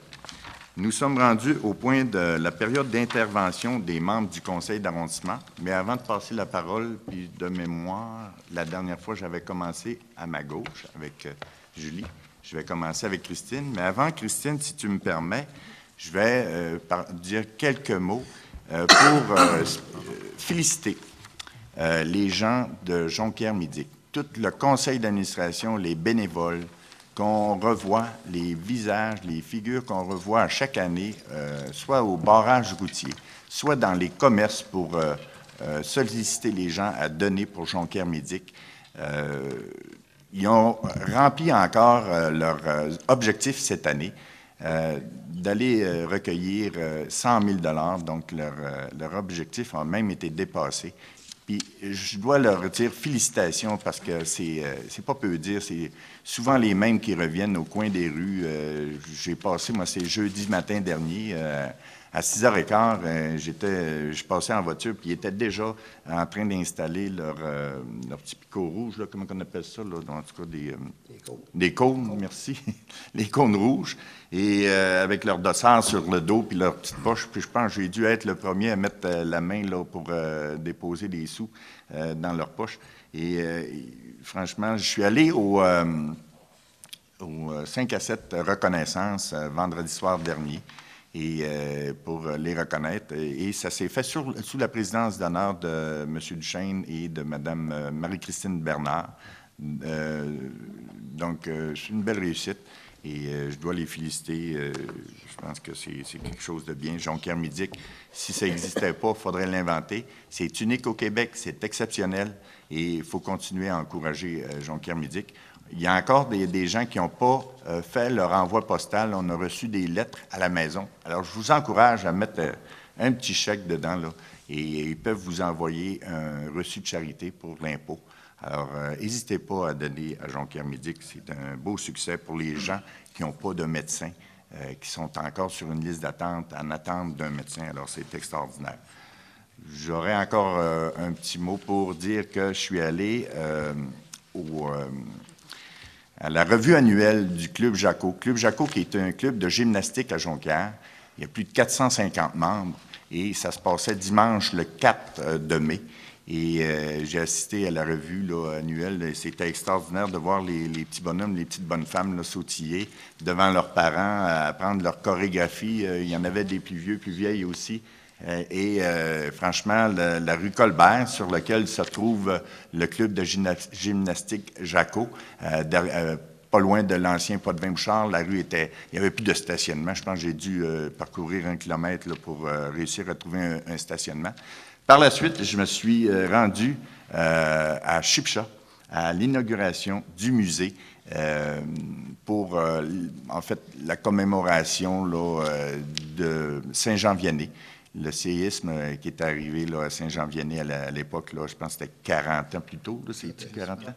Nous sommes rendus au point de la période d'intervention des membres du conseil d'arrondissement. Mais avant de passer la parole, puis de mémoire, la dernière fois, j'avais commencé à ma gauche avec Julie. Je vais commencer avec Christine. Mais avant, Christine, si tu me permets, je vais dire quelques mots pour féliciter les gens de Jonquière-Midi, tout le conseil d'administration, les bénévoles, qu'on revoit, les visages, les figures qu'on revoit à chaque année, soit au barrage routier, soit dans les commerces pour solliciter les gens à donner pour Jonquière-Midi. Ils ont rempli encore leur objectif cette année, d'aller recueillir 100 000 $. Donc, leur objectif a même été dépassé. Puis, je dois leur dire félicitations parce que c'est pas peu dire, c'est souvent les mêmes qui reviennent au coin des rues. J'ai passé, moi, c'est jeudi matin dernier, à 6h15, je passais en voiture, puis ils étaient déjà en train d'installer leur petit picot rouge, là, comment on appelle ça, là, en tout cas des cônes, merci, les cônes rouges, et avec leur dossard sur le dos, puis leur petite poche, puis je pense que j'ai dû être le premier à mettre la main là, pour déposer des sous dans leur poche. Et franchement, je suis allé au 5 à 7 reconnaissances vendredi soir dernier, et pour les reconnaître. Et ça s'est fait sous la présidence d'honneur de M. Duchesne et de Mme Marie-Christine Bernard, Donc, c'est une belle réussite et je dois les féliciter. Je pense que c'est quelque chose de bien. Jonquière-Midic, si ça n'existait pas, il faudrait l'inventer. C'est unique au Québec, c'est exceptionnel et il faut continuer à encourager Jonquière-Midic. Il y a encore des gens qui n'ont pas fait leur envoi postal. On a reçu des lettres à la maison. Alors, je vous encourage à mettre un petit chèque dedans, là, et ils peuvent vous envoyer un reçu de charité pour l'impôt. Alors, n'hésitez pas à donner à Jonquière-Midic. C'est un beau succès pour les gens qui n'ont pas de médecin, qui sont encore sur une liste d'attente, en attente d'un médecin. Alors, c'est extraordinaire. J'aurais encore un petit mot pour dire que je suis allé à la revue annuelle du Club Jaco. Club Jaco, qui est un club de gymnastique à Jonquière. Il y a plus de 450 membres et ça se passait dimanche le 4 de mai. Et j'ai assisté à la revue là, annuelle. C'était extraordinaire de voir les petits bonhommes, les petites bonnes femmes là, sautiller devant leurs parents, apprendre leur chorégraphie. Il y en avait des plus vieux, plus vieilles aussi. Franchement, la rue Colbert, sur laquelle se trouve le club de gymnastique Jaco, pas loin de l'ancien Potvin-Bouchard, la rue était... Il n'y avait plus de stationnement. Je pense que j'ai dû parcourir 1 kilomètre là, pour réussir à trouver un stationnement. Par la suite, je me suis rendu à Shipsha, à l'inauguration du musée pour, en fait, la commémoration là, de Saint-Jean-Vianney. Le séisme qui est arrivé là, à Saint-Jean-Vianney à l'époque, là, je pense que c'était 40 ans plus tôt. C'est 40 ans?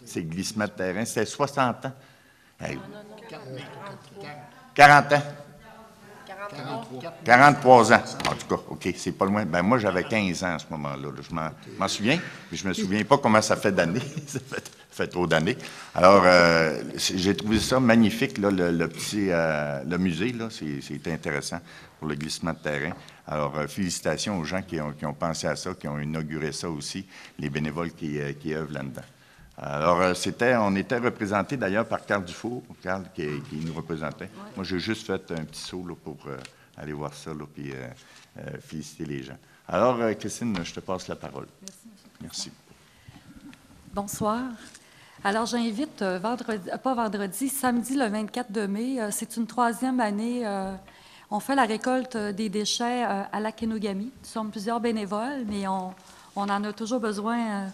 C'est glissement de terrain. C'était 60 ans. Hey. 40 ans. 43 ans. En tout cas, OK, c'est pas loin. Ben moi, j'avais 15 ans à ce moment-là. Je m'en souviens, mais je me souviens pas comment ça fait d'années. Ça fait trop d'années. Alors, j'ai trouvé ça magnifique, là, le musée, là. C'est intéressant pour le glissement de terrain. Alors, félicitations aux gens qui ont pensé à ça, qui ont inauguré ça aussi, les bénévoles qui œuvrent là-dedans. Alors, on était représentés d'ailleurs par Carl Dufour, Carl qui nous représentait. Ouais. Moi, j'ai juste fait un petit saut là, pour aller voir ça, là, puis féliciter les gens. Alors, Christine, je te passe la parole. Merci. Bonsoir. Alors, j'invite samedi le 24 de mai, c'est une 3e année, on fait la récolte des déchets à Lac-Kenogami. Nous sommes plusieurs bénévoles, mais on en a toujours besoin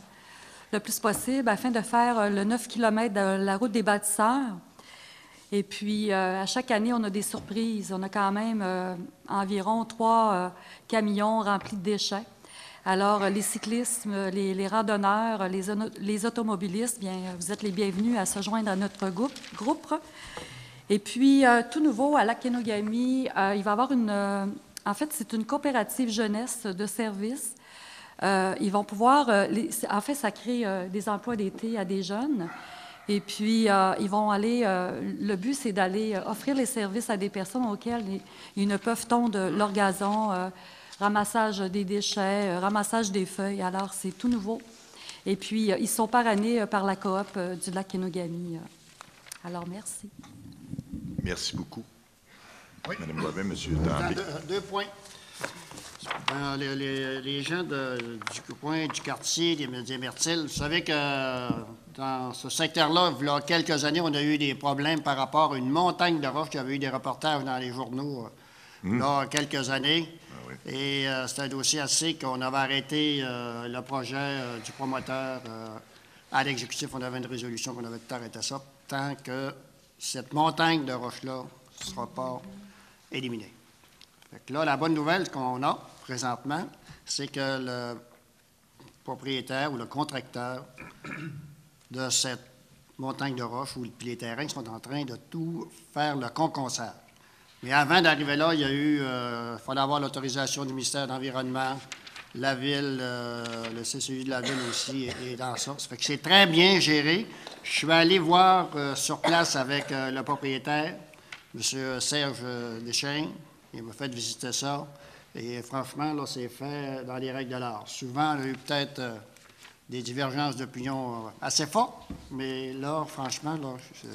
le plus possible afin de faire le 9 km de la route des bâtisseurs. Et puis, à chaque année, on a des surprises. On a quand même environ 3 camions remplis de déchets. Alors, les cyclistes, les randonneurs, les automobilistes, bien, vous êtes les bienvenus à se joindre à notre groupe. Et puis, tout nouveau, à Lac-Kenogami, il va y avoir en fait, c'est une coopérative jeunesse de services. Ils vont pouvoir, en fait, ça crée des emplois d'été à des jeunes. Et puis, ils vont aller, le but, c'est d'aller offrir les services à des personnes auxquelles ils ne peuvent tondre leur gazon, ramassage des déchets, ramassage des feuilles. Alors, c'est tout nouveau. Et puis, ils sont parrainés par la coop du Lac-Kenogami. Alors, merci. Merci beaucoup. Oui. Mme Boivin, M. Tremblay. 2 points. Les gens du coin, du quartier, des Myrtilles, vous savez que dans ce secteur-là, il y a quelques années, on a eu des problèmes par rapport à une montagne de roches. Il y avait eu des reportages dans les journaux là, quelques années. Ah oui. Et c'est un dossier assez qu'on avait arrêté le projet du promoteur à l'exécutif. On avait une résolution qu'on avait tout arrêté ça tant que cette montagne de roches-là ne sera pas éliminée. Fait que là, la bonne nouvelle qu'on a présentement, c'est que le propriétaire ou le contracteur de cette montagne de roches ou les terrains sont en train de tout faire le conconçage. Mais avant d'arriver là, il y a eu, fallait avoir l'autorisation du ministère de l'Environnement, la Ville, le CCU de la Ville aussi est dans ça. Ça fait que c'est très bien géré. Je suis allé voir sur place avec le propriétaire, M. Serge Deschênes. Il m'a fait visiter ça. Et franchement, là, c'est fait dans les règles de l'art. Souvent, il y a eu peut-être des divergences d'opinion assez fortes, mais là, franchement, là, je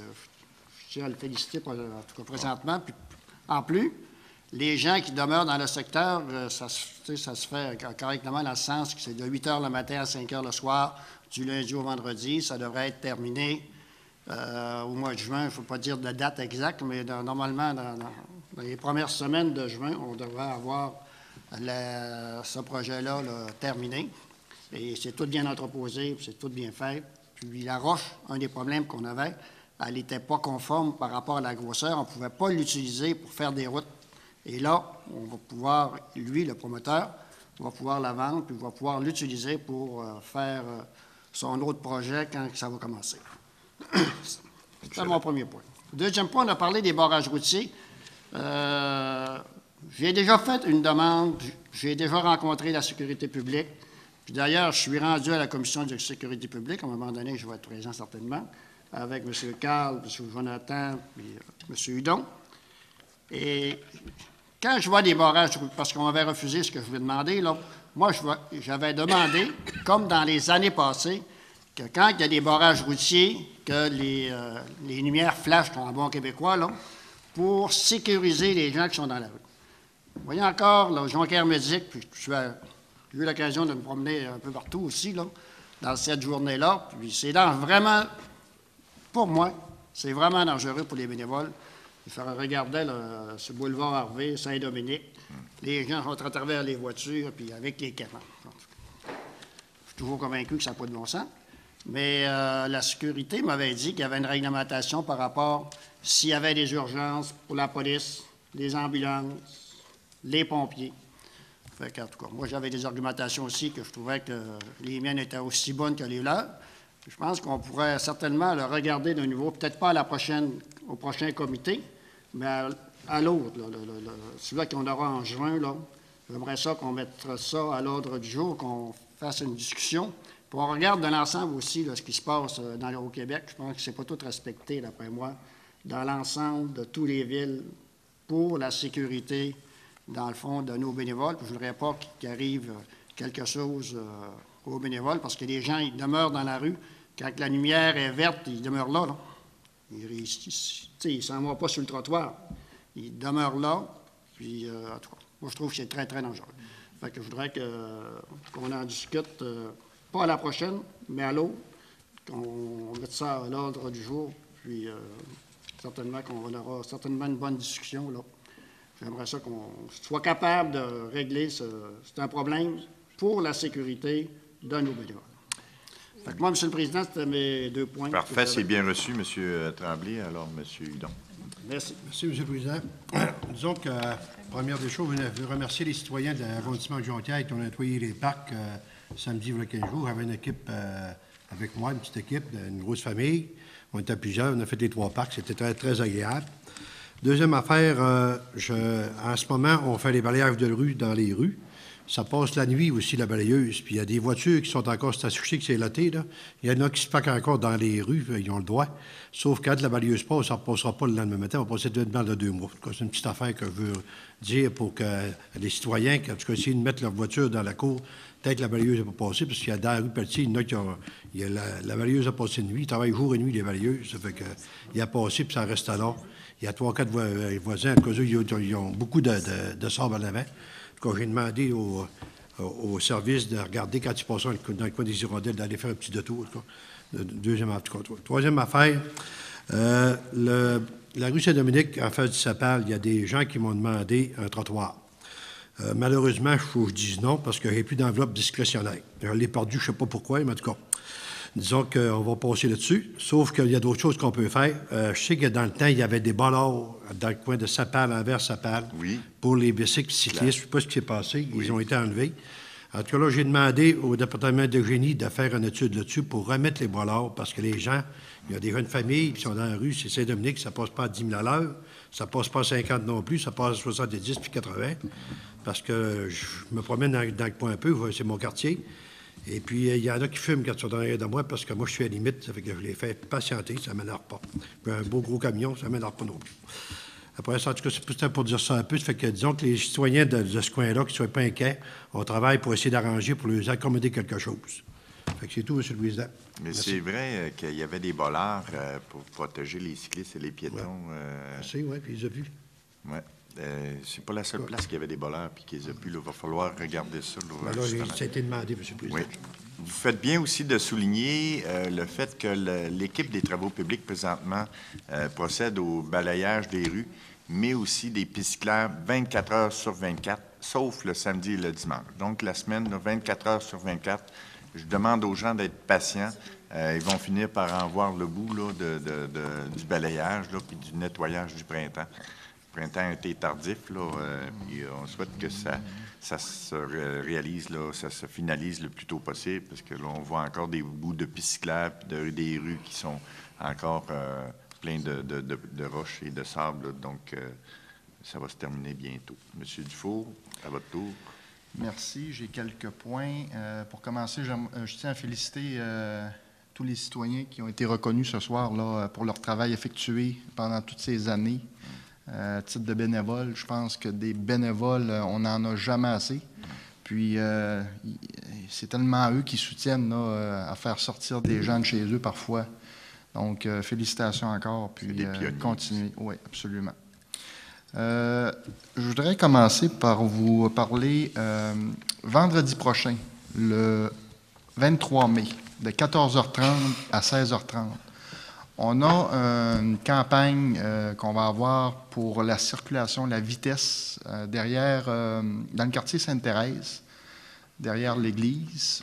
tiens à le féliciter, en tout cas présentement. Puis, en plus, les gens qui demeurent dans le secteur, ça se fait correctement dans le sens que c'est de 8 h le matin à 5 h le soir, du lundi au vendredi. Ça devrait être terminé au mois de juin. Il ne faut pas dire de date exacte, mais normalement, dans les premières semaines de juin, on devrait avoir ce projet-là terminé. Et c'est tout bien entreposé, c'est tout bien fait. Puis la roche, un des problèmes qu'on avait, elle n'était pas conforme par rapport à la grosseur. On ne pouvait pas l'utiliser pour faire des routes. Et là, on va pouvoir, lui, le promoteur, va pouvoir la vendre, puis va pouvoir l'utiliser pour faire son autre projet quand ça va commencer. C'est mon premier point. Deuxième point, on a parlé des barrages routiers. J'ai déjà fait une demande, j'ai déjà rencontré la sécurité publique. Puis d'ailleurs, je suis rendu à la commission de sécurité publique. À un moment donné, je vais être présent certainement, avec M. Carl, M. Jonathan, puis M. Hudon. Et quand je vois des barrages, parce qu'on m'avait refusé ce que je voulais demander, là, moi, j'avais demandé, comme dans les années passées, que quand il y a des barrages routiers, que les lumières flashent en bon québécois, là, pour sécuriser les gens qui sont dans la rue. Vous voyez encore, là, Jonquière-Médic, puis j'ai eu l'occasion de me promener un peu partout aussi, là, dans cette journée-là. Puis c'est vraiment, pour moi, c'est vraiment dangereux pour les bénévoles. Je regardais ce boulevard Harvey, Saint-Dominique. Les gens sont à travers les voitures, puis avec les canons. Je suis toujours convaincu que ça n'a pas de bon sens. Mais la sécurité m'avait dit qu'il y avait une réglementation par rapport s'il y avait des urgences pour la police, les ambulances, les pompiers. Fait qu'en tout cas, moi, j'avais des argumentations aussi que je trouvais que les miennes étaient aussi bonnes que les leurs. Je pense qu'on pourrait certainement le regarder de nouveau, peut-être pas au prochain comité, mais à l'autre, celui-là qu'on aura en juin, là. J'aimerais ça qu'on mette ça à l'ordre du jour, qu'on fasse une discussion. Puis on regarde de l'ensemble aussi là, ce qui se passe au Québec. Je pense que c'est pas tout respecté, d'après moi, dans l'ensemble de toutes les villes pour la sécurité, dans le fond, de nos bénévoles. Puis je ne voudrais pas qu'il arrive quelque chose aux bénévoles, parce que les gens, ils demeurent dans la rue. Quand la lumière est verte, ils demeurent là. Ils ne s'en vont pas sur le trottoir. Ils demeurent là. Puis, en tout cas, moi, je trouve que c'est très, très dangereux. Fait que je voudrais qu'on en discute, pas à la prochaine, mais à l'autre, qu'on mette ça à l'ordre du jour. Puis, certainement qu'on aura certainement une bonne discussion, là. J'aimerais ça qu'on soit capable de régler c'est un problème pour la sécurité de nos bénévoles. Fait que moi, M. le Président, c'était mes 2 points. Parfait, c'est bien reçu, M. Tremblay. Alors, M. Hudon. Merci. Merci, M. le Président. Disons que, première des choses, je veux remercier les citoyens de l'arrondissement de Jonquière qui ont nettoyé les parcs samedi, il y a 15 jours. J'avais une équipe avec moi, une petite équipe, une grosse famille. On était plusieurs, on a fait les 3 parcs. C'était très, très agréable. Deuxième affaire, en ce moment, on fait les balayages de rue dans les rues. Ça passe la nuit aussi, la balayeuse. Puis il y a des voitures qui sont encore stationnées, que c'est loté, là. Il y en a qui se packent encore dans les rues, ils ont le droit. Sauf que quand la balayeuse passe, ça ne repassera pas le lendemain matin, on va passer dans de 2 mois. C'est une petite affaire que je veux dire pour que les citoyens, en tout cas, essayent de mettre leur voiture dans la cour, peut-être que la balayeuse n'a pas passé, parce qu'il y a dans la rue Pelletier, il y en a qui ont. La balayeuse a passé de nuit, ils travaillent jour et nuit, les balayeuses. Ça fait qu'il a passé, puis ça reste là. Il y a 3 ou 4 voisins, en tout cas, ils ont beaucoup de sable en avant. En tout cas, j'ai demandé au service de regarder quand ils passent dans le coin des hirondelles, d'aller faire un petit détour. Deuxième affaire. Troisième affaire, la rue Saint-Dominique, en face du Sapal, il y a des gens qui m'ont demandé un trottoir. Malheureusement, il faut que je dise non parce que je n'ai plus d'enveloppe discrétionnaire. Je l'ai perdu, je ne sais pas pourquoi, mais en tout cas, disons qu'on va passer là-dessus, sauf qu'il y a d'autres choses qu'on peut faire. Je sais que dans le temps, il y avait des bollards dans le coin de Sapal, envers Sapal, pour les bicycles cyclistes. Je ne sais pas ce qui s'est passé. Ils ont été enlevés. En tout cas, là, j'ai demandé au département de génie de faire une étude là-dessus pour remettre les bollards, parce que les gens, il y a des jeunes familles qui sont dans la rue, c'est Saint-Dominique, ça ne passe pas à 10 000 à l'heure, ça ne passe pas à 50 non plus, ça passe à 70 puis 80, parce que je me promène dans le coin un peu, c'est mon quartier. Et puis, il y en a qui fument quand ils sont derrière de moi, parce que moi, je suis à la limite, ça fait que je les fais patienter, ça ne m'énerve pas. Puis un beau gros camion, ça ne m'énerve pas non plus. Après ça, en tout cas, c'est peut-être pour dire ça un peu. Ça fait que, disons que les citoyens de ce coin-là, qui ne soient pas inquiets, on travaille pour essayer d'arranger, pour leur accommoder quelque chose. Fait que c'est tout, M. le Président. Mais c'est vrai qu'il y avait des bollards pour protéger les cyclistes et les piétons. Oui, puis ils ont pu. Oui. C'est pas la seule place qu'il y avait des bollards puis qu'ils ont pu. Il va falloir regarder ça. Là, ça a été demandé, M. le Président. Oui. Vous faites bien aussi de souligner le fait que l'équipe des travaux publics présentement procède au balayage des rues, mais aussi des pistes cyclables 24 heures sur 24, sauf le samedi et le dimanche. Donc, la semaine, là, 24 heures sur 24, je demande aux gens d'être patients. Ils vont finir par en voir le bout là, du balayage là, puis du nettoyage du printemps. Le printemps a été tardif, là, puis on souhaite que ça se réalise, là, ça se finalise le plus tôt possible, parce que là, on voit encore des bouts de pistes cyclables, des rues qui sont encore pleines de roches et de sable, là, donc ça va se terminer bientôt. Monsieur Dufour, à votre tour. Merci. J'ai quelques points. Pour commencer, je tiens à féliciter tous les citoyens qui ont été reconnus ce soir là, pour leur travail effectué pendant toutes ces années. À titre de bénévole, je pense que des bénévoles, on n'en a jamais assez. Puis, c'est tellement eux qui soutiennent là, à faire sortir des gens de chez eux parfois. Donc, félicitations encore, puis continuez. Oui, absolument. Je voudrais commencer par vous parler vendredi prochain, le 23 mai, de 14h30 à 16h30. On a une campagne qu'on va avoir pour la circulation, la vitesse, derrière, dans le quartier Sainte-Thérèse, derrière l'église.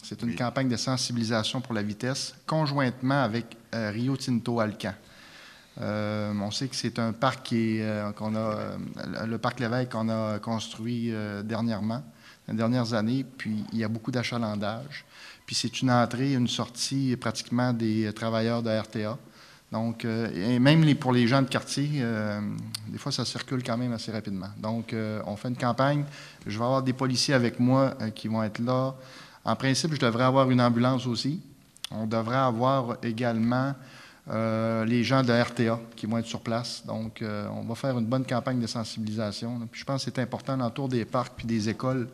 C'est une campagne de sensibilisation pour la vitesse, conjointement avec Rio Tinto Alcan. On sait que c'est un parc le parc Lévesque qu'on a construit dernièrement, les dernières années, puis il y a beaucoup d'achalandage. Puis c'est une entrée et une sortie pratiquement des travailleurs de RTA. Donc, et même pour les gens de quartier, des fois, ça circule quand même assez rapidement. Donc, on fait une campagne. Je vais avoir des policiers avec moi qui vont être là. En principe, je devrais avoir une ambulance aussi. On devrait avoir également les gens de RTA qui vont être sur place. Donc, on va faire une bonne campagne de sensibilisation. Puis je pense que c'est important, autour des parcs puis des écoles,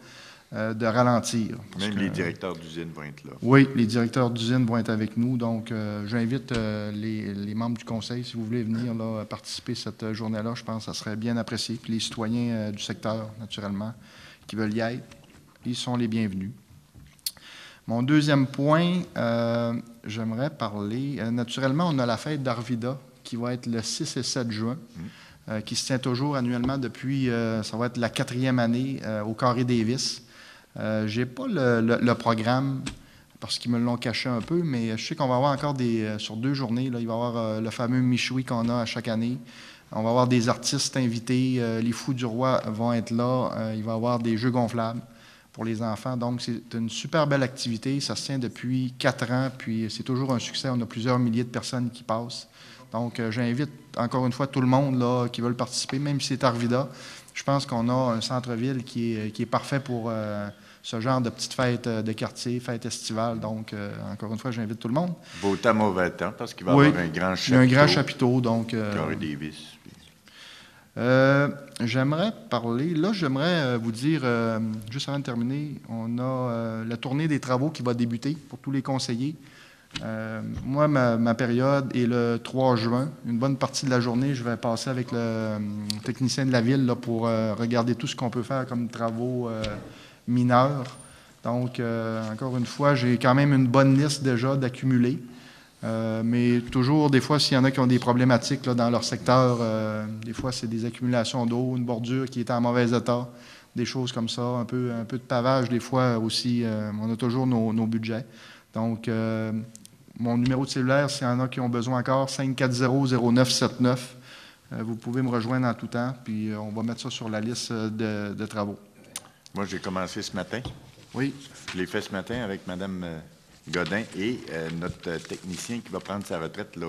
de ralentir. Même les directeurs d'usine vont être là. Oui, les directeurs d'usine vont être avec nous. Donc, j'invite les membres du conseil, si vous voulez venir là, participer à cette journée-là, je pense que ça serait bien apprécié. Puis les citoyens du secteur, naturellement, qui veulent y être, ils sont les bienvenus. Mon deuxième point, j'aimerais parler. Naturellement, on a la fête d'Arvida qui va être le 6 et 7 juin, qui se tient toujours annuellement depuis, ça va être la 4e année au Carré Davis. Je n'ai pas le programme parce qu'ils me l'ont caché un peu, mais je sais qu'on va avoir encore sur 2 journées, là, il va y avoir le fameux Michoui qu'on a à chaque année. On va avoir des artistes invités. Les Fous du Roi vont être là. Il va y avoir des jeux gonflables pour les enfants. Donc, c'est une super belle activité. Ça se tient depuis 4 ans, puis c'est toujours un succès. On a plusieurs milliers de personnes qui passent. Donc, j'invite encore une fois tout le monde là, qui veut participer, même si c'est Arvida. Je pense qu'on a un centre-ville qui est parfait pour ce genre de petites fêtes de quartier, fêtes estivales. Donc, encore une fois, j'invite tout le monde. Beau temps, mauvais temps, parce qu'il va y avoir un grand chapiteau. Il y a un grand chapiteau, donc... Carré Davis. J'aimerais parler... Là, j'aimerais vous dire, juste avant de terminer, on a la tournée des travaux qui va débuter pour tous les conseillers. Moi, ma période est le 3 juin. Une bonne partie de la journée, je vais passer avec le technicien de la ville là, pour regarder tout ce qu'on peut faire comme travaux mineurs. Donc, encore une fois, j'ai quand même une bonne liste déjà d'accumuler. Mais toujours, des fois, s'il y en a qui ont des problématiques là, dans leur secteur, des fois, c'est des accumulations d'eau, une bordure qui est en mauvais état, des choses comme ça, un peu de pavage, des fois aussi. On a toujours nos budgets. Donc, mon numéro de cellulaire, s'il y en a qui ont besoin encore, 540-0979. Vous pouvez me rejoindre en tout temps, puis on va mettre ça sur la liste de travaux. Moi, j'ai commencé ce matin. Oui. Je l'ai fait ce matin avec Mme Godin et notre technicien qui va prendre sa retraite là,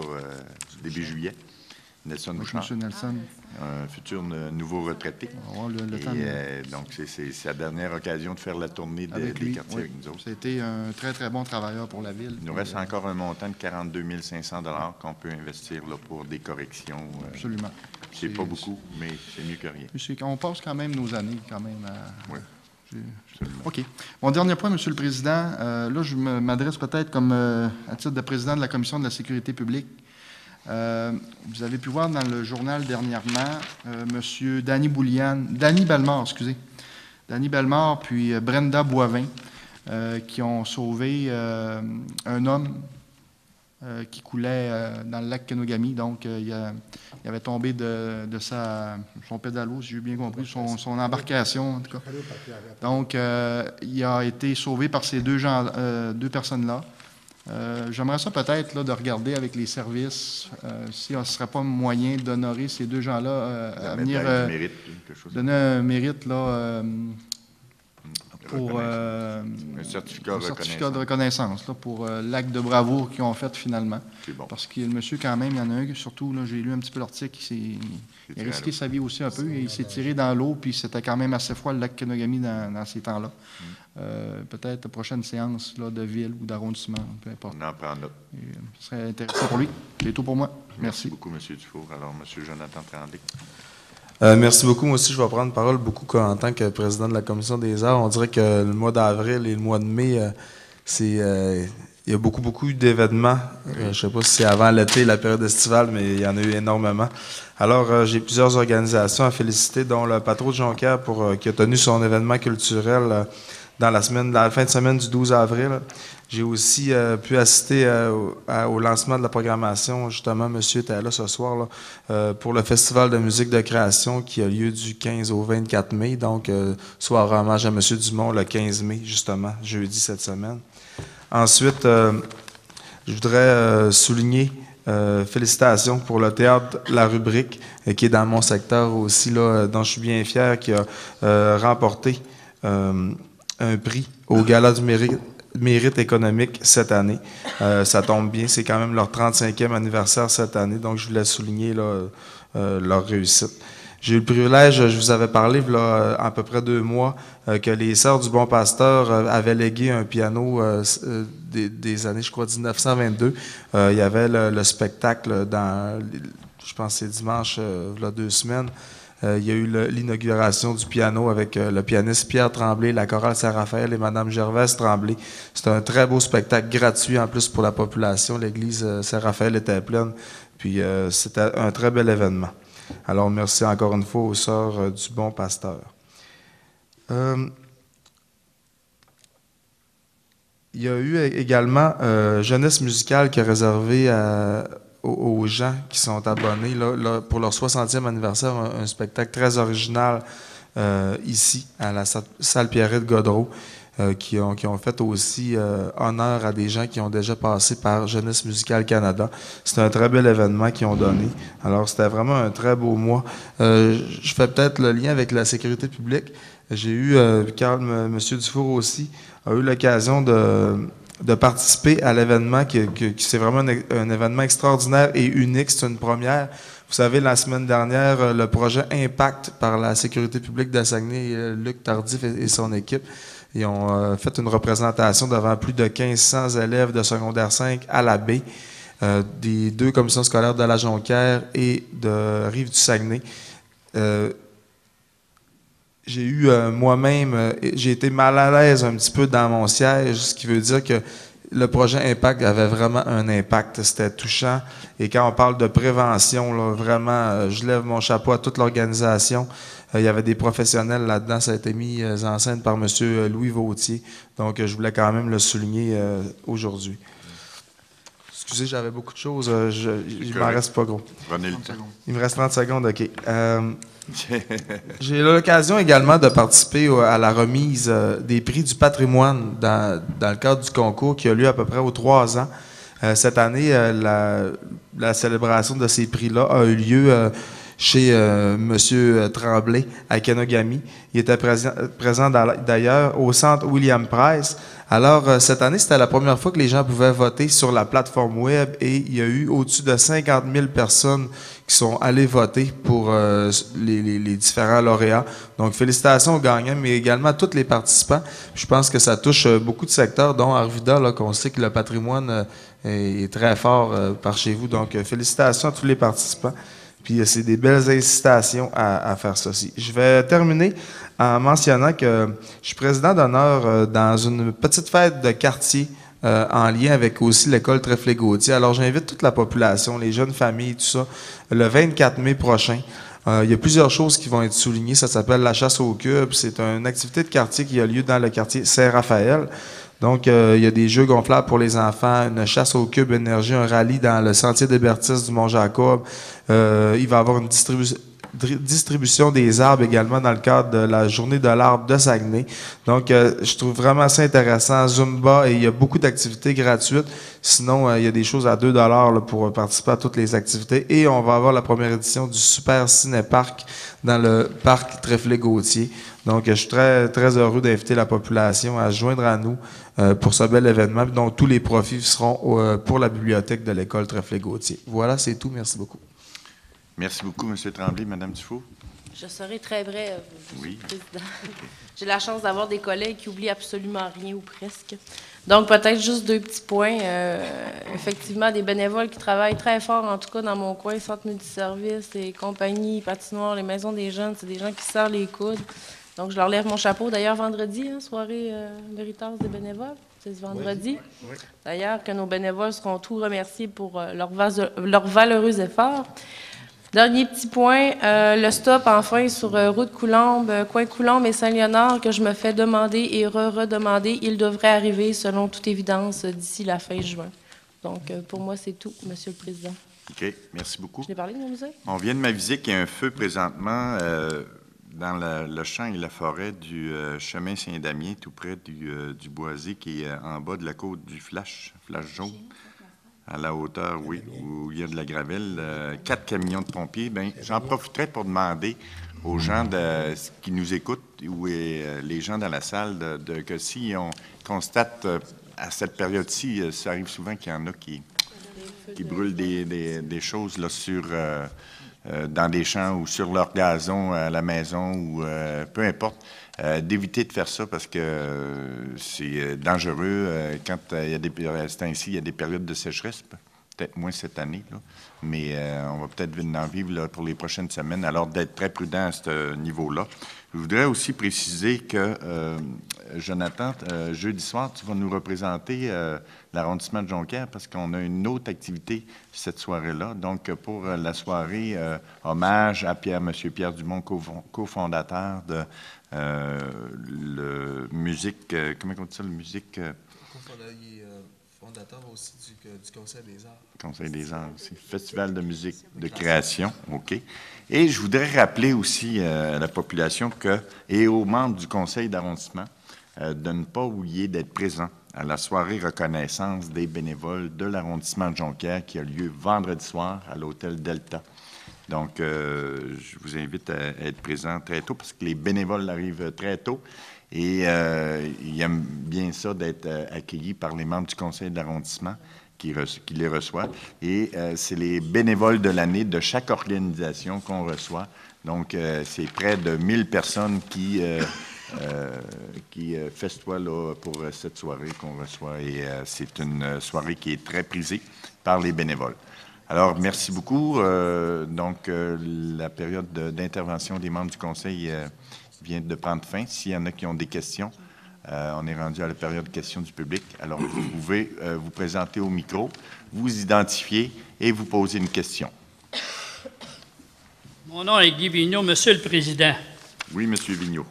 début juillet, Nelson Bouchard. M. Nelson. Un futur nouveau retraité. Donc, c'est sa dernière occasion de faire la tournée des quartiers avec nous autres. C'était un très, très bon travailleur pour la ville. Il nous reste encore un montant de 42 500 $ qu'on peut investir là, pour des corrections. Absolument. C'est pas beaucoup, mais c'est mieux que rien. On passe quand même nos années, quand même. Oui. OK. Mon dernier point, M. le Président, là, je m'adresse peut-être comme à titre de président de la Commission de la sécurité publique. Vous avez pu voir dans le journal dernièrement M. Danny Bellemare, puis Brenda Boivin. qui ont sauvé un homme qui coulait dans le lac Kenogami. Donc, il avait tombé de son pédalo, si j'ai bien compris, son embarcation, en tout cas. Donc, il a été sauvé par ces deux personnes-là. J'aimerais ça peut-être là, de regarder avec les services si ce ne serait pas moyen d'honorer ces deux gens-là à venir donner un mérite là, pour un certificat de reconnaissance là, pour l'acte de bravoure qu'ils ont fait finalement. Bon. Parce que le monsieur, quand même, il y en a un, surtout, là, j'ai lu un petit peu l'article, il a risqué sa vie aussi un peu. Il s'est tiré dans l'eau, puis c'était quand même assez froid le lac Kenogami dans ces temps-là. Peut-être la prochaine séance là, de ville ou d'arrondissement, peu importe. On en prend note. Ce serait intéressant pour lui. C'est tout pour moi. Merci. Merci beaucoup, M. Dufour. Alors, M. Jonathan Tremblay. Merci beaucoup. Moi aussi, je vais prendre la parole beaucoup en tant que président de la Commission des arts. On dirait que le mois d'avril et le mois de mai, il y a beaucoup d'événements. Je ne sais pas si c'est avant l'été, la période estivale, mais il y en a eu énormément. Alors, j'ai plusieurs organisations à féliciter, dont le Patro de Jonquière qui a tenu son événement culturel dans la fin de semaine du 12 avril. J'ai aussi pu assister au lancement de la programmation. Justement, monsieur était là ce soir là, pour le Festival de musique de création qui a lieu du 15 au 24 mai. Donc, soir hommage à monsieur Dumont le 15 mai, justement, jeudi cette semaine. Ensuite, je voudrais souligner félicitations pour le théâtre La Rubrique, qui est dans mon secteur aussi, là, dont je suis bien fier, qui a remporté un prix au Gala du mérite économique cette année. Ça tombe bien, c'est quand même leur 35e anniversaire cette année, donc je voulais souligner là, leur réussite. J'ai eu le privilège, je vous avais parlé là, à peu près 2 mois, que les Sœurs du Bon Pasteur avaient légué un piano des années, je crois, 1922. Il y avait le spectacle je pense que c'est dimanche, il y a 2 semaines. Il y a eu l'inauguration du piano avec le pianiste Pierre Tremblay, la chorale Saint-Raphaël et Mme Gervaise Tremblay. C'était un très beau spectacle gratuit en plus pour la population. L'église Saint-Raphaël était pleine. Puis c'était un très bel événement. Alors merci encore une fois aux Sœurs du Bon Pasteur. Il y a eu également Jeunesse musicale qui est réservée aux gens qui sont abonnés là, pour leur 60e anniversaire, un spectacle très original ici, à la salle Pierrette-Godreau, qui ont fait aussi honneur à des gens qui ont déjà passé par Jeunesse musicale Canada. C'était un très bel événement qu'ils ont donné. Alors, c'était vraiment un très beau mois. Je fais peut-être le lien avec la sécurité publique. J'ai eu, M. Dufour aussi, a eu l'occasion de participer à l'événement qui c'est vraiment un événement extraordinaire et unique. C'est une première. Vous savez, la semaine dernière, le projet Impact par la sécurité publique de Saguenay, Luc Tardif et son équipe, ils ont fait une représentation devant plus de 1500 élèves de secondaire 5 à la baie, des 2 commissions scolaires de la Jonquière et de Rive-du-Saguenay. J'ai eu moi-même, j'ai été mal à l'aise un petit peu dans mon siège, ce qui veut dire que le projet Impact avait vraiment un impact. C'était touchant. Et quand on parle de prévention, là, vraiment, je lève mon chapeau à toute l'organisation. Il y avait des professionnels là-dedans. Ça a été mis en scène par M. Louis Vautier. Donc, je voulais quand même le souligner aujourd'hui. Excusez, j'avais beaucoup de choses. Il m'en reste pas gros. Prenez le temps. Il me reste 30 secondes, OK. J'ai eu l'occasion également de participer à la remise des prix du patrimoine dans le cadre du concours qui a lieu à peu près aux 3 ans. Cette année, la célébration de ces prix-là a eu lieu chez M. Tremblay à Kenogami. Il était présent d'ailleurs au centre William Price. Alors, cette année, c'était la première fois que les gens pouvaient voter sur la plateforme web et il y a eu au-dessus de 50 000 personnes qui sont allées voter pour les différents lauréats. Donc, félicitations aux gagnants, mais également à tous les participants. Je pense que ça touche beaucoup de secteurs, dont Arvida, là, qu'on sait que le patrimoine est très fort par chez vous. Donc, félicitations à tous les participants. Puis, c'est des belles incitations à faire ceci. Je vais terminer en mentionnant que je suis président d'honneur dans une petite fête de quartier en lien avec aussi l'école Trèfle-Gauthier. Alors, j'invite toute la population, les jeunes familles, tout ça, le 24 mai prochain, Il y a plusieurs choses qui vont être soulignées. Ça s'appelle la chasse aux cubes. C'est une activité de quartier qui a lieu dans le quartier Saint-Raphaël. Donc, il y a des jeux gonflables pour les enfants, une chasse aux cubes énergie, un rallye dans le sentier des Bertis du Mont-Jacob. Il va y avoir une distribution des arbres également dans le cadre de la journée de l'arbre de Saguenay. Donc, je trouve vraiment ça intéressant. Zumba, et il y a beaucoup d'activités gratuites. Sinon, il y a des choses à 2 $ là, pour participer à toutes les activités. Et on va avoir la première édition du Super Ciné-Parc dans le parc Trèfle-Gautier. Donc, je suis très, très heureux d'inviter la population à se joindre à nous pour ce bel événement. Donc, tous les profits seront pour la bibliothèque de l'école Trèfle-Gautier. Voilà, c'est tout. Merci beaucoup. Merci beaucoup, M. Tremblay. Mme Dufault? Je serai très brève, Oui. M. le Président. J'ai la chance d'avoir des collègues qui oublient absolument rien ou presque. Donc, peut-être juste 2 petits points. Effectivement, des bénévoles qui travaillent très fort, en tout cas dans mon coin, centre multiservice, les compagnies, patinoires, les maisons des jeunes, c'est des gens qui serrent les coudes. Donc, je leur lève mon chapeau. D'ailleurs, vendredi, soirée Veritas des bénévoles, c'est ce vendredi. Oui. D'ailleurs, que nos bénévoles seront tous remerciés pour leur valeureux effort. Dernier petit point, le stop enfin sur route Coulombe, coin Coulombe et Saint-Léonard que je me fais demander et redemander. Il devrait arriver, selon toute évidence, d'ici la fin juin. Donc, pour moi, c'est tout, Monsieur le Président. OK. Merci beaucoup. Je l'ai parlé de mon musée? On vient de m'aviser qu'il y a un feu présentement dans le champ et la forêt du chemin Saint-Damien, tout près du Boisé, qui est en bas de la côte du Flash jaune. À la hauteur, oui, où il y a de la gravelle, 4 camions de pompiers. Bien, j'en profiterai pour demander aux gens qui nous écoutent ou les gens dans la salle que si on constate à cette période-ci, ça arrive souvent qu'il y en a qui brûlent des choses là, dans des champs ou sur leur gazon à la maison ou peu importe. D'éviter de faire ça parce que c'est dangereux. Quand il y a il y a des périodes de sécheresse, peut-être moins cette année, là, mais on va peut-être en vivre là, pour les prochaines semaines, alors d'être très prudent à ce niveau-là. Je voudrais aussi préciser que, Jonathan, jeudi soir, tu vas nous représenter l'arrondissement de Jonquière parce qu'on a une autre activité cette soirée-là. Donc, pour la soirée, hommage à M. Pierre Dumont, cofondateur de le musique, comment on dit ça, le musique... Il est fondateur aussi du Conseil des Arts. Conseil des Arts aussi. Festival de musique de création, OK. Et je voudrais rappeler aussi à la population et aux membres du conseil d'arrondissement de ne pas oublier d'être présents à la soirée reconnaissance des bénévoles de l'arrondissement de Jonquière qui a lieu vendredi soir à l'hôtel Delta. Donc, je vous invite à être présent très tôt parce que les bénévoles arrivent très tôt et ils aiment bien ça d'être accueillis par les membres du conseil d'arrondissement qui les reçoivent. Et c'est les bénévoles de l'année de chaque organisation qu'on reçoit. Donc, c'est près de 1000 personnes qui festoient là, pour cette soirée qu'on reçoit. Et c'est une soirée qui est très prisée par les bénévoles. Alors, merci beaucoup. Donc, la période d'intervention des membres du conseil vient de prendre fin. S'il y en a qui ont des questions, on est rendu à la période de questions du public. Alors, vous pouvez vous présenter au micro, vous identifier et vous poser une question. Mon nom est Guy Vigneault, Monsieur le Président. Oui, Monsieur Vigneault.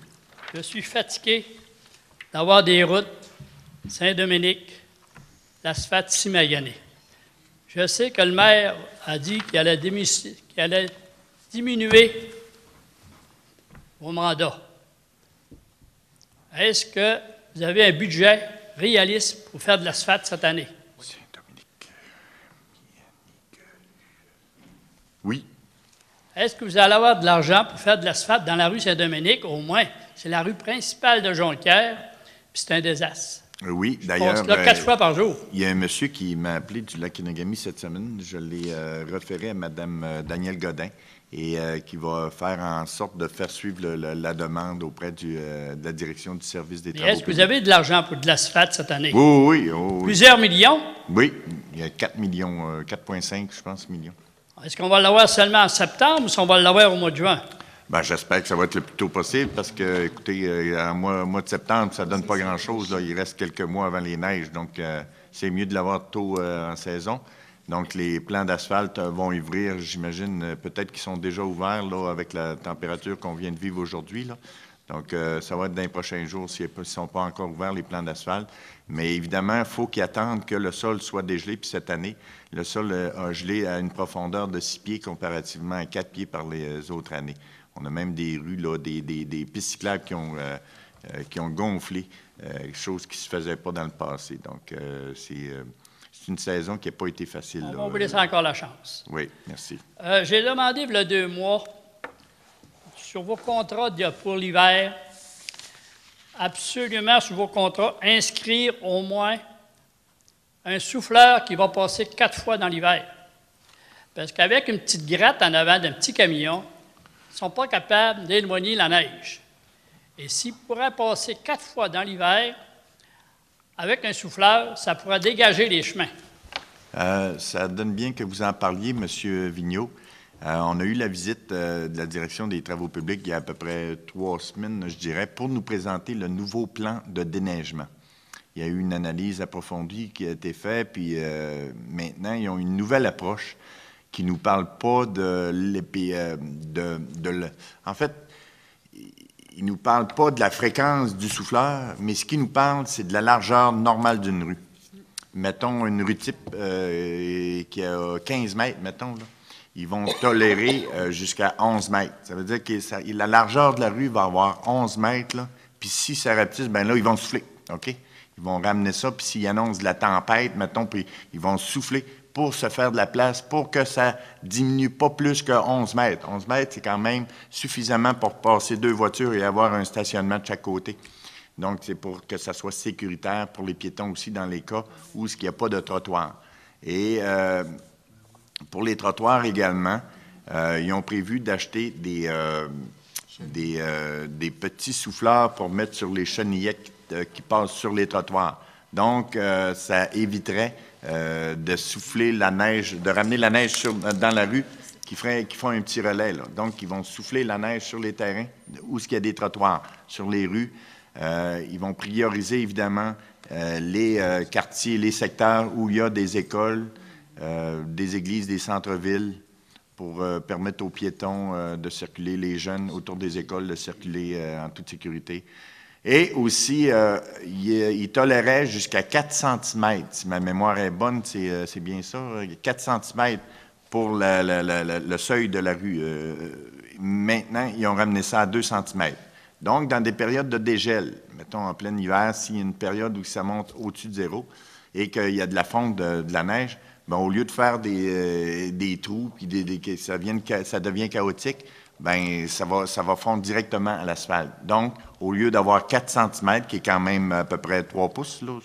Je suis fatigué d'avoir des routes Saint-Dominique, l'asphalte si magané. Je sais que le maire a dit qu'il allait diminuer vos mandats. Est-ce que vous avez un budget réaliste pour faire de l'asphalte cette année? Oui. Est-ce que vous allez avoir de l'argent pour faire de l'asphalte dans la rue Saint-Dominique? Au moins, c'est la rue principale de Jonquière, puis c'est un désastre. Oui, d'ailleurs, on se l'a 4 fois par jour. Il y a un monsieur qui m'a appelé du Lac-Kenegami cette semaine. Je l'ai référé à Mme Danielle Godin et qui va faire en sorte de faire suivre la demande auprès de la direction du service des travaux. Est-ce que vous avez de l'argent pour de l'asphalte cette année? Oui. Plusieurs millions? Oui, il y a 4 millions, 4,5, je pense, millions. Est-ce qu'on va l'avoir seulement en septembre ou si on va l'avoir au mois de juin? Bien, j'espère que ça va être le plus tôt possible parce que, écoutez, en mois de septembre, ça ne donne pas grand-chose. Il reste quelques mois avant les neiges, donc c'est mieux de l'avoir tôt en saison. Donc, les plans d'asphalte vont ouvrir, j'imagine, peut-être qu'ils sont déjà ouverts là, avec la température qu'on vient de vivre aujourd'hui, là. Donc, ça va être dans les prochains jours s'ils ne sont pas encore ouverts, les plans d'asphalte. Mais évidemment, il faut qu'ils attendent que le sol soit dégelé. Puis cette année, le sol a gelé à une profondeur de 6 pieds comparativement à 4 pieds par les autres années. On a même des rues, là, des pistes cyclables qui ont gonflé, chose qui ne se faisait pas dans le passé. Donc, c'est une saison qui n'a pas été facile. On va vous laisser encore la chance. Oui, merci. J'ai demandé, il y a 2 mois, sur vos contrats pour l'hiver, absolument sur vos contrats, inscrire au moins un souffleur qui va passer 4 fois dans l'hiver. Parce qu'avec une petite gratte en avant d'un petit camion, ils ne sont pas capables d'éloigner la neige. Et s'ils pourraient passer 4 fois dans l'hiver, avec un souffleur, ça pourrait dégager les chemins. Ça donne bien que vous en parliez, M. Vigneault. On a eu la visite de la Direction des travaux publics il y a à peu près 3 semaines, je dirais, pour nous présenter le nouveau plan de déneigement. Il y a eu une analyse approfondie qui a été faite, puis maintenant, ils ont une nouvelle approche qui ne nous parle pas en fait, ils ne nous parlent pas de la fréquence du souffleur, mais ce qu'ils nous parlent, c'est de la largeur normale d'une rue. Mettons une rue type qui a 15 mètres, mettons, là. Ils vont tolérer jusqu'à 11 mètres. Ça veut dire que la largeur de la rue va avoir 11 mètres, là. Puis si ça rapetisse, bien là, ils vont souffler, OK? Ils vont ramener ça, puis s'ils annoncent de la tempête, mettons, puis ils vont souffler pour se faire de la place, pour que ça diminue pas plus que 11 mètres. 11 mètres, c'est quand même suffisamment pour passer 2 voitures et avoir un stationnement de chaque côté. Donc, c'est pour que ça soit sécuritaire pour les piétons aussi dans les cas où il n'y a pas de trottoir. Et pour les trottoirs également, ils ont prévu d'acheter des petits souffleurs pour mettre sur les chenillettes qui passent sur les trottoirs. Donc, ça éviterait de souffler la neige, de ramener la neige dans la rue qui font un petit relais, là. Donc, ils vont souffler la neige sur les terrains où il y a des trottoirs, sur les rues. Ils vont prioriser, évidemment, les quartiers, les secteurs où il y a des écoles, des églises, des centres-villes, pour permettre aux piétons de circuler, les jeunes autour des écoles de circuler en toute sécurité. Et aussi, ils toléraient jusqu'à 4 cm, si ma mémoire est bonne, c'est bien ça, 4 cm pour le seuil de la rue. Maintenant, ils ont ramené ça à 2 cm. Donc, dans des périodes de dégel, mettons en plein hiver, s'il y a une période où ça monte au-dessus de 0 et qu'il y a de la fonte de la neige, bien, au lieu de faire des trous puis ça devient chaotique, bien, ça va fondre directement à l'asphalte. Donc, au lieu d'avoir 4 cm, qui est quand même à peu près 3 pouces, là,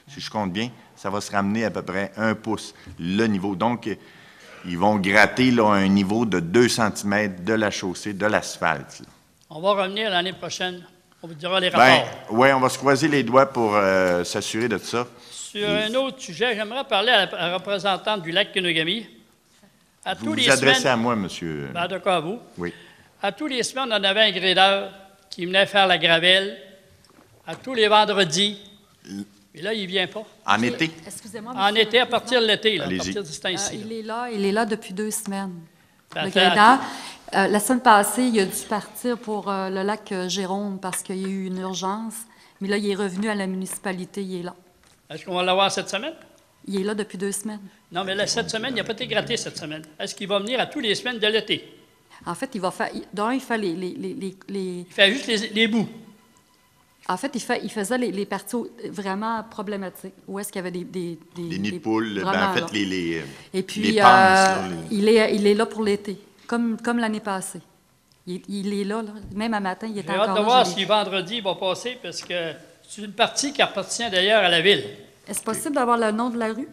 si je compte bien, ça va se ramener à peu près 1 pouce, le niveau. Donc, ils vont gratter là, un niveau de 2 cm de la chaussée, de l'asphalte. On va revenir l'année prochaine. On vous dira les rapports. Oui, on va se croiser les doigts pour s'assurer de ça. Sur un autre sujet, j'aimerais parler à la représentante du lac Kenogami. Vous vous adressez à moi, monsieur. Ben, d'accord, à vous. Oui. À tous les semaines, on avait un gradeur qui venait faire la gravelle. À tous les vendredis. Et là, il ne vient pas. En été? Excusez-moi. En été, à partir de l'été, à partir de ce temps-ci. Il est là depuis 2 semaines. Le gradeur. La semaine passée, il a dû partir pour le lac Jérôme parce qu'il y a eu une urgence. Mais là, il est revenu à la municipalité, il est là. Est-ce qu'on va l'avoir cette semaine? Il est là depuis 2 semaines. Non, mais là, cette semaine, il n'a pas été gratté cette semaine. Est-ce qu'il va venir à tous les semaines de l'été? En fait, il va faire... il fait Il fait juste les bouts. En fait, il faisait les parties vraiment problématiques. Où est-ce qu'il y avait des nids de poules, en fait, les Et puis, les panses, il est là pour l'été, comme l'année passée. Il est là, même à matin, il est encore là. J'ai hâte de voir si vendredi il va passer, parce que c'est une partie qui appartient d'ailleurs à la ville. Est-ce possible d'avoir le nom de la rue?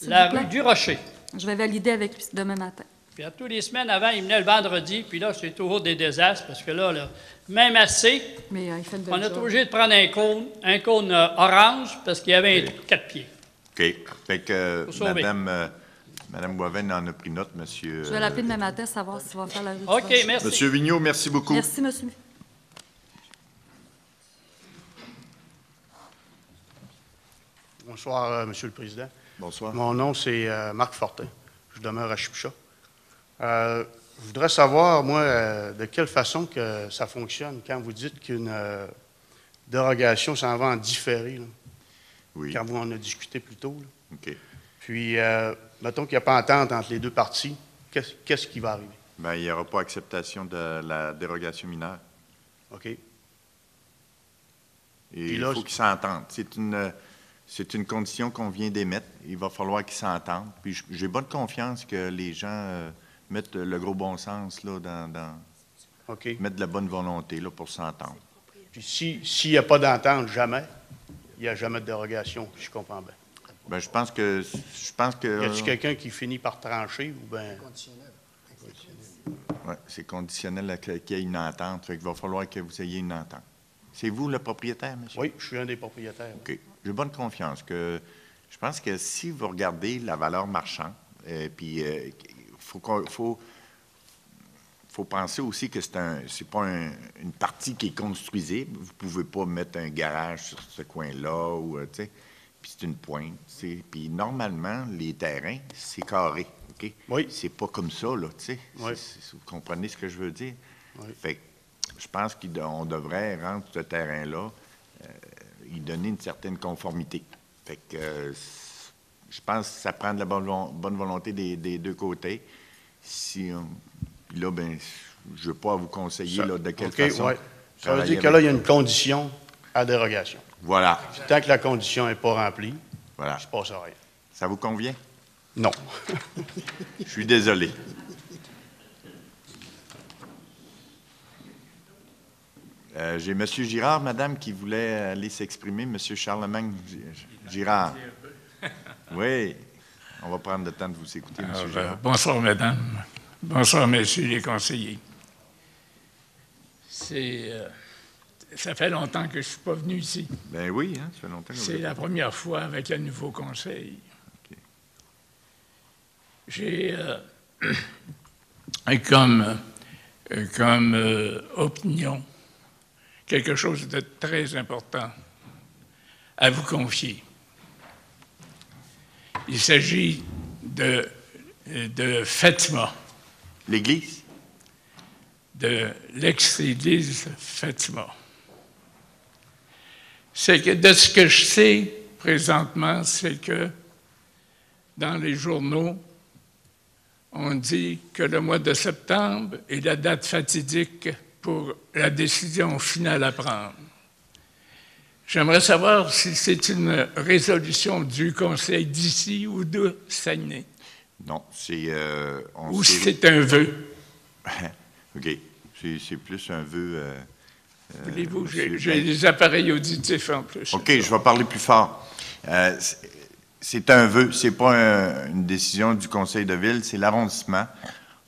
La rue du Rocher. Je vais valider avec lui demain matin. Puis à tous les semaines avant, il venait le vendredi, puis là, c'est toujours des désastres, parce que là même assez, il fait on est obligé de prendre un cône orange, parce qu'il y avait un trou de 4 pieds. OK. Fait que Mme Boivin en a pris note, monsieur. Je vais l'appeler demain matin, savoir s'il va faire la rue. OK, merci. Monsieur Vigneault, merci beaucoup. Merci, monsieur. Bonsoir, Monsieur le Président. Bonsoir. Mon nom, c'est Marc Fortin. Je demeure à Chipcha. Je voudrais savoir, moi, de quelle façon que ça fonctionne quand vous dites qu'une dérogation s'en va en différé. Là. Oui. Quand on a discuté plus tôt. Là. OK. Puis, mettons qu'il n'y a pas entente entre les deux parties, qu'est-ce qui va arriver? Bien, il n'y aura pas acceptation de la dérogation mineure. OK. Et Puis il là, faut qu'ils s'entendent. C'est une condition qu'on vient d'émettre. Il va falloir qu'ils s'entendent. Puis j'ai bonne confiance que les gens mettent le gros bon sens là, OK. mettent de la bonne volonté là, pour s'entendre. Puis s'il n'y a pas d'entente, jamais, il n'y a jamais de dérogation, si je comprends bien. Bien, je pense que Y a-t-il quelqu'un qui finit par trancher ou bien... Oui, c'est conditionnel à qu'il y ait une entente. Fait qu'il va falloir que vous ayez une entente. C'est vous le propriétaire, monsieur? Oui, je suis un des propriétaires. OK. J'ai bonne confiance que je pense que si vous regardez la valeur marchande, puis faut penser aussi que c'est pas une partie qui est construisible. Vous pouvez pas mettre un garage sur ce coin-là ou tu sais. Puis c'est une pointe. Puis normalement les terrains c'est carré. OK? Oui. C'est pas comme ça là. Tu sais. Oui. Vous comprenez ce que je veux dire? Oui. Fait que je pense qu'on devrait rendre ce terrain-là, y donner une certaine conformité. Fait que je pense que ça prend de la bonne volonté des deux côtés. Puis là, ben, je ne veux pas vous conseiller là, de quelle façon. Ouais. Ça veut dire que là, il y a une condition à dérogation. Voilà. Tant que la condition n'est pas remplie, voilà. il ne se passe rien. Ça vous convient? Non. Je suis désolé. J'ai M. Girard, madame, qui voulait aller s'exprimer. M. Charlemagne Girard. Oui. On va prendre le temps de vous écouter, M. Girard. Bonsoir, madame. Bonsoir, messieurs les conseillers. Ça fait longtemps que je ne suis pas venu ici. Ben oui, hein, ça fait longtemps. C'est la première fois avec le nouveau conseil. Okay. J'ai comme opinion quelque chose de très important à vous confier. Il s'agit de Fatima. L'Église? De l'ex-Église Fatima. C'est que de ce que je sais présentement, c'est que dans les journaux, on dit que le mois de septembre est la date fatidique pour la décision finale à prendre. J'aimerais savoir si c'est une résolution du Conseil d'ici ou de Saguenay. Non, c'est... ou c'est un vœu. OK. C'est plus un vœu... Voulez-vous, j'ai des appareils auditifs en plus. OK, je vais parler plus fort. C'est un vœu, c'est pas une décision du conseil de ville, c'est l'arrondissement.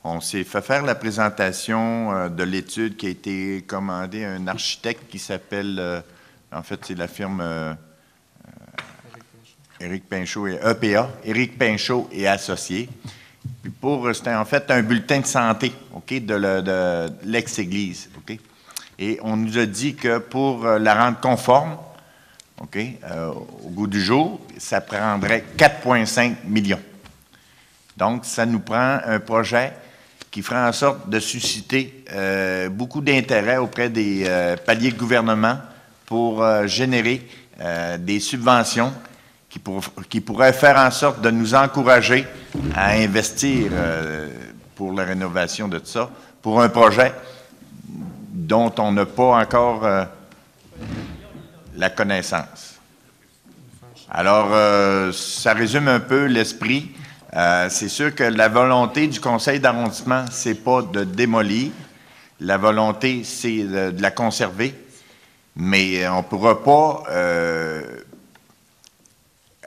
On s'est fait faire la présentation de l'étude qui a été commandée à un architecte qui s'appelle, en fait, c'est la firme Éric Pinchot et EPA, Éric Pinchot et Associés. Puis c'était en fait un bulletin de santé, OK, de l'ex-église, OK. Et on nous a dit que pour la rendre conforme, OK, au goût du jour, ça prendrait 4,5 millions. Donc, ça nous prend un projet qui ferait en sorte de susciter beaucoup d'intérêt auprès des paliers de gouvernement pour générer des subventions qui pourraient faire en sorte de nous encourager à investir pour la rénovation de tout ça, pour un projet dont on n'a pas encore la connaissance. Alors, ça résume un peu l'esprit. C'est sûr que la volonté du conseil d'arrondissement, c'est pas de démolir. La volonté, c'est de la conserver. Mais on ne pourra pas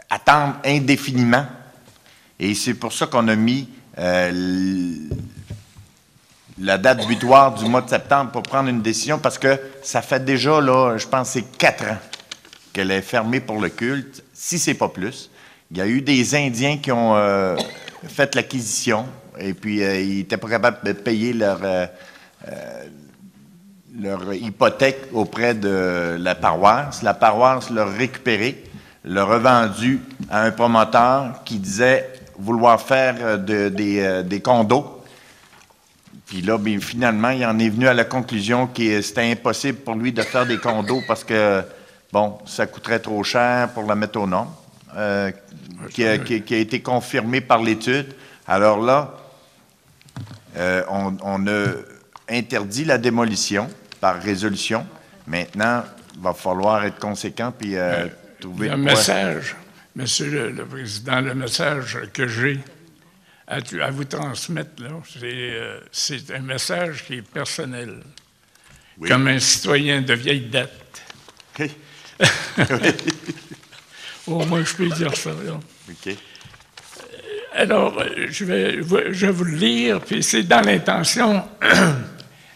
attendre indéfiniment. Et c'est pour ça qu'on a mis la date butoir du mois de septembre pour prendre une décision, parce que ça fait déjà, là, je pense, c'est 4 ans qu'elle est fermée pour le culte, si c'est pas plus. Il y a eu des Indiens qui ont fait l'acquisition, et puis ils n'étaient pas capables de payer leur hypothèque auprès de la paroisse. La paroisse l'a récupéré. l'a revendu à un promoteur qui disait vouloir faire des condos. Puis là, bien, finalement, il en est venu à la conclusion que c'était impossible pour lui de faire des condos parce que, bon, ça coûterait trop cher pour la mettre aux normes, qui a été confirmé par l'étude. Alors là, on a interdit la démolition par résolution. Maintenant, il va falloir être conséquent puis trouver... Le message, Monsieur le Président, le message que j'ai à vous transmettre, là, c'est un message qui est personnel, oui. Comme un citoyen de vieille date. OK. Au moins, je peux dire ça. Là. OK. Alors, je vais vous le lire, puis c'est dans l'intention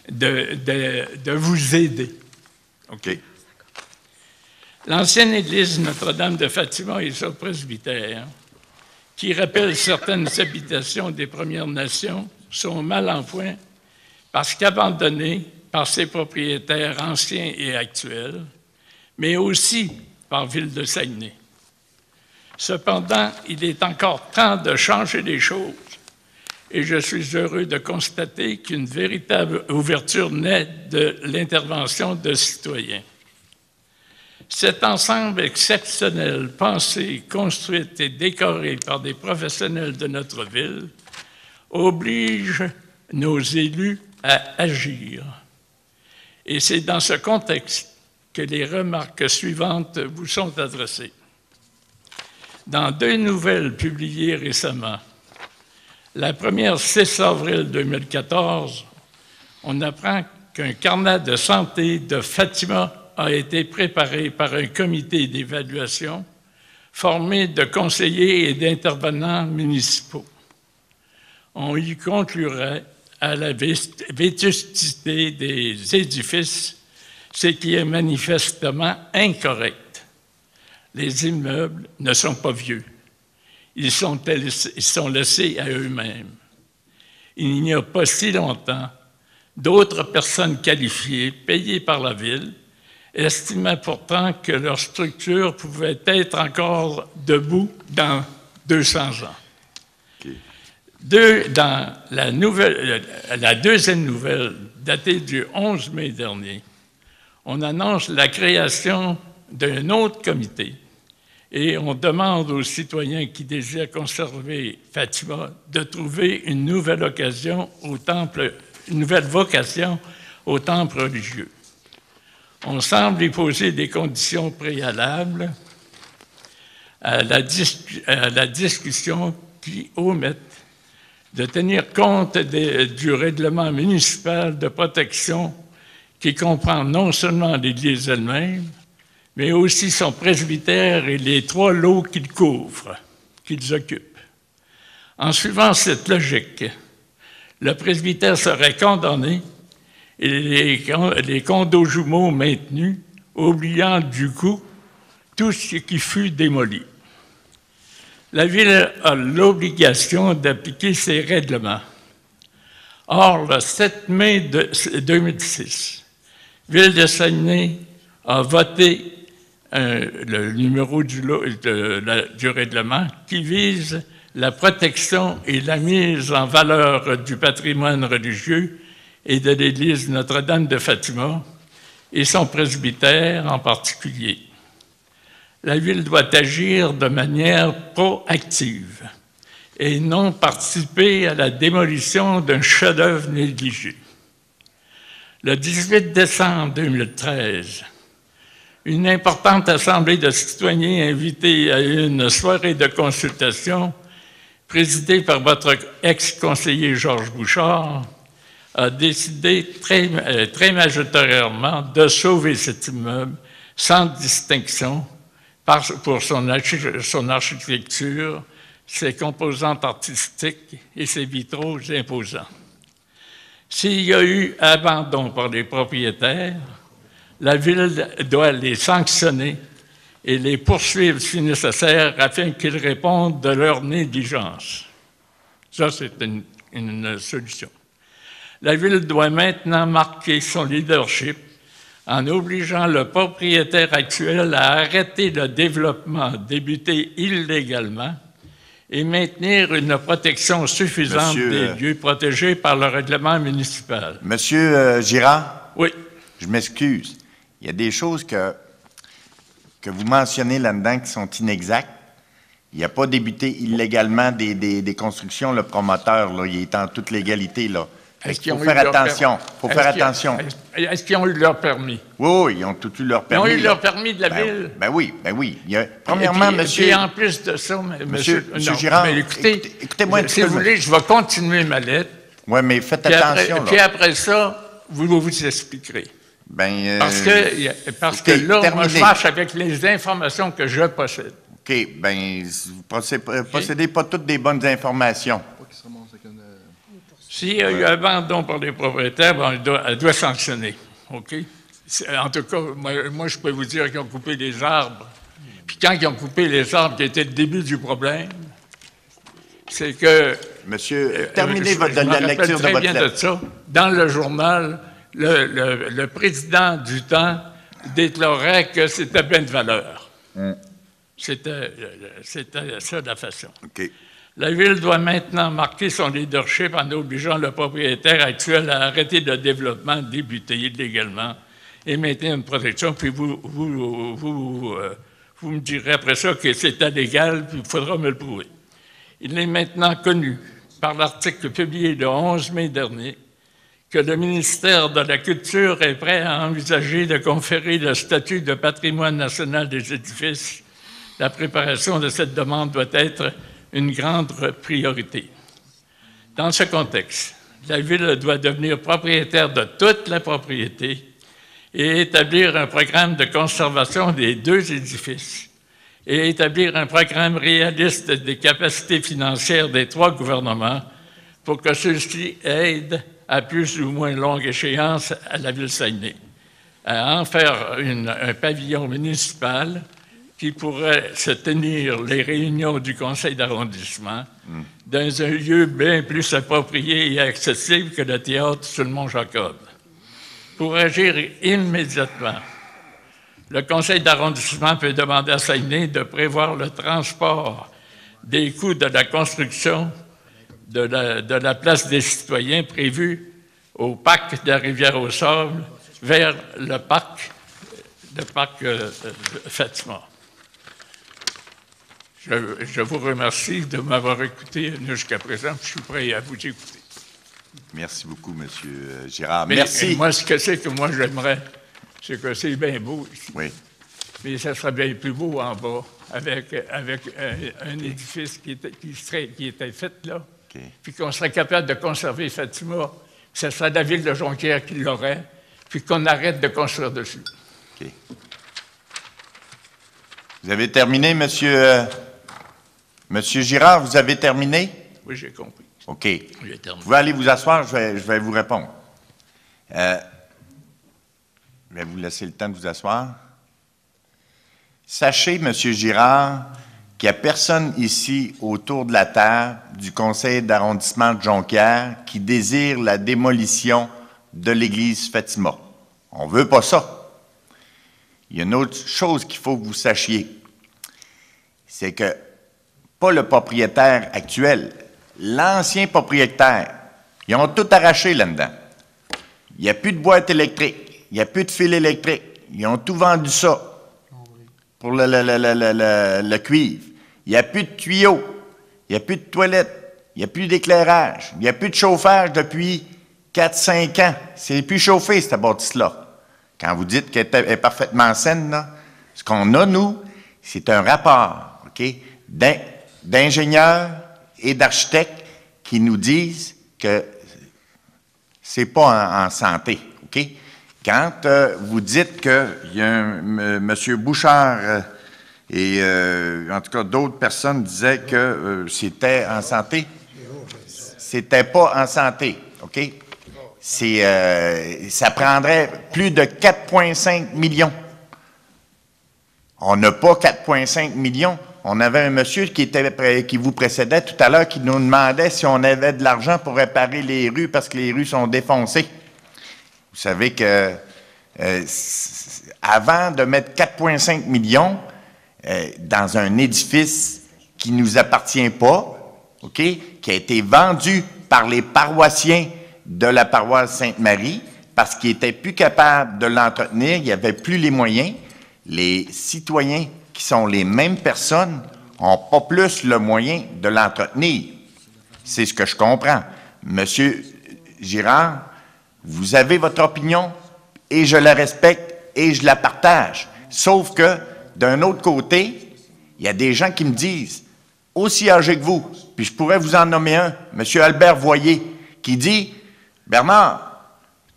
de vous aider. OK. L'ancienne église Notre-Dame de Fatima et son presbytère, qui rappelle certaines habitations des Premières Nations, sont mal en point parce qu'abandonnées par ses propriétaires anciens et actuels, mais aussi par Ville-de-Saguenay. Cependant, il est encore temps de changer les choses et je suis heureux de constater qu'une véritable ouverture naît de l'intervention de citoyens. Cet ensemble exceptionnel, pensé, construit et décoré par des professionnels de notre ville, oblige nos élus à agir. Et c'est dans ce contexte que les remarques suivantes vous sont adressées. Dans 2 nouvelles publiées récemment, la première 6 avril 2014, on apprend qu'un carnet de santé de Fatima a été préparé par un comité d'évaluation formé de conseillers et d'intervenants municipaux. On y conclurait à la vétusté des édifices, ce qui est manifestement incorrect. Les immeubles ne sont pas vieux. Ils sont laissés à eux-mêmes. Il n'y a pas si longtemps, d'autres personnes qualifiées, payées par la Ville, estimaient pourtant que leur structure pouvait être encore debout dans 200 ans. Okay. Dans la deuxième nouvelle, datée du 11 mai dernier, on annonce la création d'un autre comité et on demande aux citoyens qui désirent conserver Fatima de trouver une nouvelle vocation au temple religieux. On semble y poser des conditions préalables à la discussion qui omettent de tenir compte du règlement municipal de protection qui comprend non seulement l'Église elle-même, mais aussi son presbytère et les 3 lots qu'il couvre, qu'ils occupent. En suivant cette logique, le presbytère serait condamné et les condos jumeaux maintenus, oubliant du coup tout ce qui fut démoli. La Ville a l'obligation d'appliquer ces règlements. Or, le 7 mai 2006, Ville-de-Saguenay a voté le numéro du règlement qui vise la protection et la mise en valeur du patrimoine religieux et de l'Église Notre-Dame de Fatima et son presbytère en particulier. La Ville doit agir de manière proactive et non participer à la démolition d'un chef-d'œuvre négligé. Le 18 décembre 2013, une importante assemblée de citoyens invités à une soirée de consultation présidée par votre ex-conseiller Georges Bouchard a décidé très majoritairement de sauver cet immeuble sans distinction pour son architecture, ses composantes artistiques et ses vitraux imposants. S'il y a eu abandon par les propriétaires, la Ville doit les sanctionner et les poursuivre si nécessaire afin qu'ils répondent de leur négligence. Ça, c'est une solution. La Ville doit maintenant marquer son leadership en obligeant le propriétaire actuel à arrêter le développement débuté illégalement et maintenir une protection suffisante des lieux protégés par le règlement municipal. Monsieur Girard? Oui. Je m'excuse. Il y a des choses que vous mentionnez là-dedans qui sont inexactes. Il n'a pas débuté illégalement des constructions. Le promoteur, là, il est en toute légalité, là. Il faut faire attention. Il faut faire attention. Est-ce qu'ils ont eu leur permis? Oui, ils ont tout eu leur permis. Ils ont eu leur permis de la ville? Ben oui. Premièrement, monsieur... Et puis en plus de ça, monsieur Girard, écoutez-moi un petit peu. Si vous voulez, je vais continuer ma lettre. Oui, mais faites attention. Puis après ça, vous expliquerez. Parce que là, moi, je marche avec les informations que je possède. OK, bien, vous possédez pas toutes des bonnes informations. S'il y a eu abandon par les propriétaires, elle doit sanctionner. OK? En tout cas, moi, je peux vous dire qu'ils ont coupé les arbres. Puis quand ils ont coupé les arbres, qui était le début du problème, c'est que... Monsieur, terminez la lecture de votre lettre. De ça. Dans le journal, le président du temps déclarait que c'était plein de valeur. C'était ça la façon. OK. La Ville doit maintenant marquer son leadership en obligeant le propriétaire actuel à arrêter le développement débuté illégalement et maintenir une protection. Puis vous me direz après ça que c'est illégal, puis il faudra me le prouver. Il est maintenant connu par l'article publié le 11 mai dernier que le ministère de la Culture est prêt à envisager de conférer le statut de patrimoine national des édifices. La préparation de cette demande doit être une grande priorité. Dans ce contexte, la Ville doit devenir propriétaire de toute la propriété et établir un programme de conservation des deux édifices et établir un programme réaliste des capacités financières des trois gouvernements pour que ceux-ci aident à plus ou moins longue échéance à la Ville-Saguenay à en faire un pavillon municipal qui pourrait se tenir les réunions du conseil d'arrondissement dans un lieu bien plus approprié et accessible que le théâtre sur le Mont-Jacob. Pour agir immédiatement, le conseil d'arrondissement peut demander à Saguenay de prévoir le transport des coûts de la construction de la place des citoyens prévue au parc de la Rivière-au-Sable vers le parc Fatima. Je vous remercie de m'avoir écouté jusqu'à présent. Je suis prêt à vous écouter. Merci beaucoup, M. Girard. Merci. Moi, ce que j'aimerais, c'est que c'est bien beau ici. Oui. Mais ça serait bien plus beau en bas, avec un édifice qui était fait là, puis qu'on serait capable de conserver Fatima, que ce serait la ville de Jonquière qui l'aurait, puis qu'on arrête de construire dessus. OK. Vous avez terminé, Monsieur Girard, vous avez terminé? Oui, j'ai compris. OK. Vous pouvez aller vous asseoir, je vais vous répondre. Je vais vous laisser le temps de vous asseoir. Sachez, M. Girard, qu'il n'y a personne ici autour de la table du conseil d'arrondissement de Jonquière qui désire la démolition de l'église Fatima. On ne veut pas ça. Il y a une autre chose qu'il faut que vous sachiez. C'est que, pas le propriétaire actuel, l'ancien propriétaire, ils ont tout arraché là-dedans. Il n'y a plus de boîte électrique, il n'y a plus de fil électrique. Ils ont tout vendu ça pour le cuivre. Il n'y a plus de tuyaux, il n'y a plus de toilettes, il n'y a plus d'éclairage, il n'y a plus de chauffage depuis 4-5 ans. C'est plus chauffé, cette bâtisse-là. Quand vous dites qu'elle est parfaitement saine, là, ce qu'on a, nous, c'est un rapport, OK, d'ingénieurs et d'architectes qui nous disent que c'est pas en santé, OK? Quand vous dites qu'il y a M. Bouchard et en tout cas d'autres personnes disaient que c'était en santé, c'était pas en santé, OK? Ça prendrait plus de 4,5 millions. On n'a pas 4,5 millions. On avait un monsieur qui vous précédait tout à l'heure qui nous demandait si on avait de l'argent pour réparer les rues parce que les rues sont défoncées. Vous savez que avant de mettre 4,5 millions dans un édifice qui ne nous appartient pas, OK, qui a été vendu par les paroissiens de la paroisse Sainte-Marie parce qu'ils n'étaient plus capables de l'entretenir, il n'y avait plus les moyens. Les citoyens qui sont les mêmes personnes n'ont pas plus le moyen de l'entretenir. C'est ce que je comprends. Monsieur Girard, vous avez votre opinion et je la respecte et je la partage. Sauf que, d'un autre côté, il y a des gens qui me disent, aussi âgés que vous, puis je pourrais vous en nommer un, M. Albert Voyer, qui dit, « Bernard,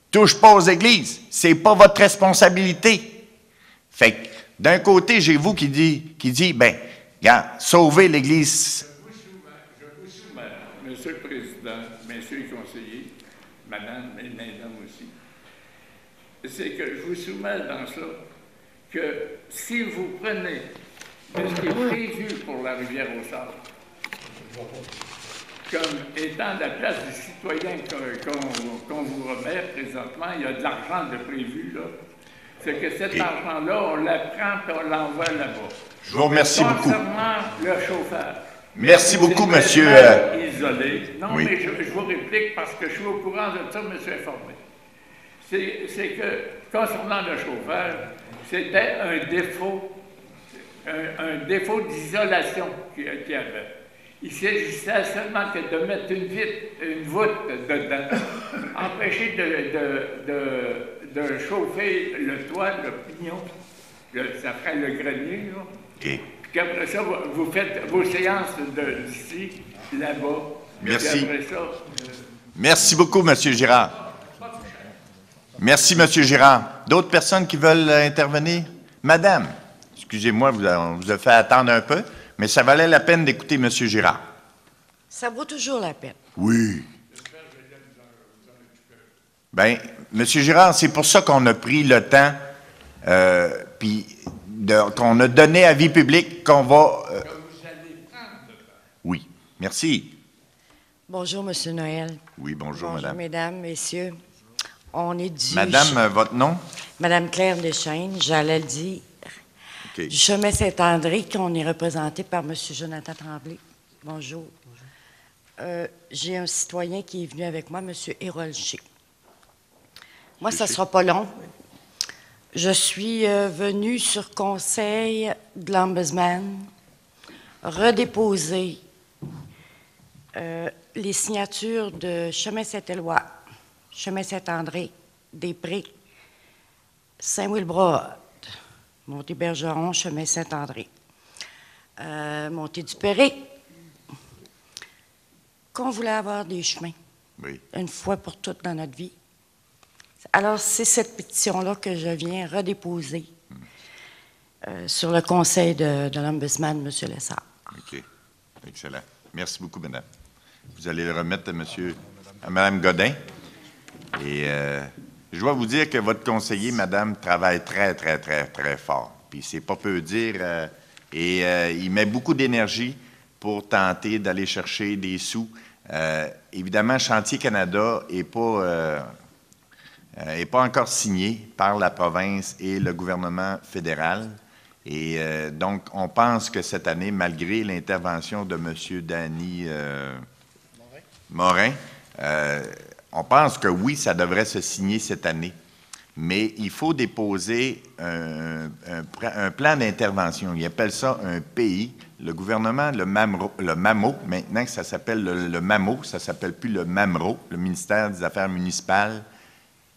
touche pas aux églises, c'est pas votre responsabilité. » Fait que, d'un côté, j'ai vous qui dit, ben, regarde, sauvez l'Église. Je vous soumets, Monsieur le Président, Messieurs les conseillers, Madame et Mesdames aussi, c'est que je vous soumets dans ça que si vous prenez ce qui est prévu pour la rivière au Sable, comme étant la place du citoyen qu'on vous remet présentement, il y a de l'argent de prévu, là. C'est que cet argent-là, on la prend et on l'envoie là-bas. Je vous remercie beaucoup. Concernant le chauffage. Merci beaucoup, monsieur. Isolé. Non, oui. mais je vous réplique parce que je suis au courant de ça, je me suis informé. C'est que, concernant le chauffage, c'était un défaut d'isolation qu'il y avait. Il s'agissait seulement que de mettre une voûte dedans, empêcher de chauffer le toit, le pignon, ça ferait le grenier, là. Okay. Puis qu'après ça, vous faites vos séances d'ici, là-bas. Merci. Puis après ça, Merci beaucoup, M. Girard. Merci, M. Girard. D'autres personnes qui veulent intervenir? Madame, excusez-moi, on vous a fait attendre un peu, mais ça valait la peine d'écouter M. Girard. Ça vaut toujours la peine. Oui. Bien, M. Girard, c'est pour ça qu'on a pris le temps, puis qu'on a donné à vie publique, qu'on va... Oui, merci. Bonjour, M. Noël. Oui, bonjour, madame. Mesdames, messieurs. On est du... Madame, votre nom? Madame Claire Deschaines, j'allais le dire. Okay. Du chemin Saint-André, qu'on est représenté par M. Jonathan Tremblay. Bonjour. J'ai un citoyen qui est venu avec moi, M. Hérolché. Moi, ça ne sera pas long. Je suis venue sur conseil de l'Ombudsman redéposer les signatures de Chemin Saint-Éloi, Chemin Saint-André, Després, Saint-Wilbrod, Monté-Bergeron, Chemin Saint-André, Montée-du-Péré, qu'on voulait avoir des chemins, une fois pour toutes dans notre vie. Alors, c'est cette pétition-là que je viens redéposer sur le conseil de l'Ombudsman, M. Lessard. OK. Excellent. Merci beaucoup, madame. Vous allez le remettre à Mme Godin. Et je dois vous dire que votre conseiller, madame, travaille très, très, très, très fort. Puis c'est pas peu dire. Il met beaucoup d'énergie pour tenter d'aller chercher des sous. Évidemment, Chantier Canada n'est pas encore signé par la province et le gouvernement fédéral. Et donc, on pense que cette année, malgré l'intervention de M. Danny Morin, on pense que oui, ça devrait se signer cette année. Mais il faut déposer un plan d'intervention. Ils appellent ça un PI. Le gouvernement, le MAMO, maintenant que ça s'appelle le MAMO, ça ne s'appelle plus le MAMRO, le ministère des Affaires municipales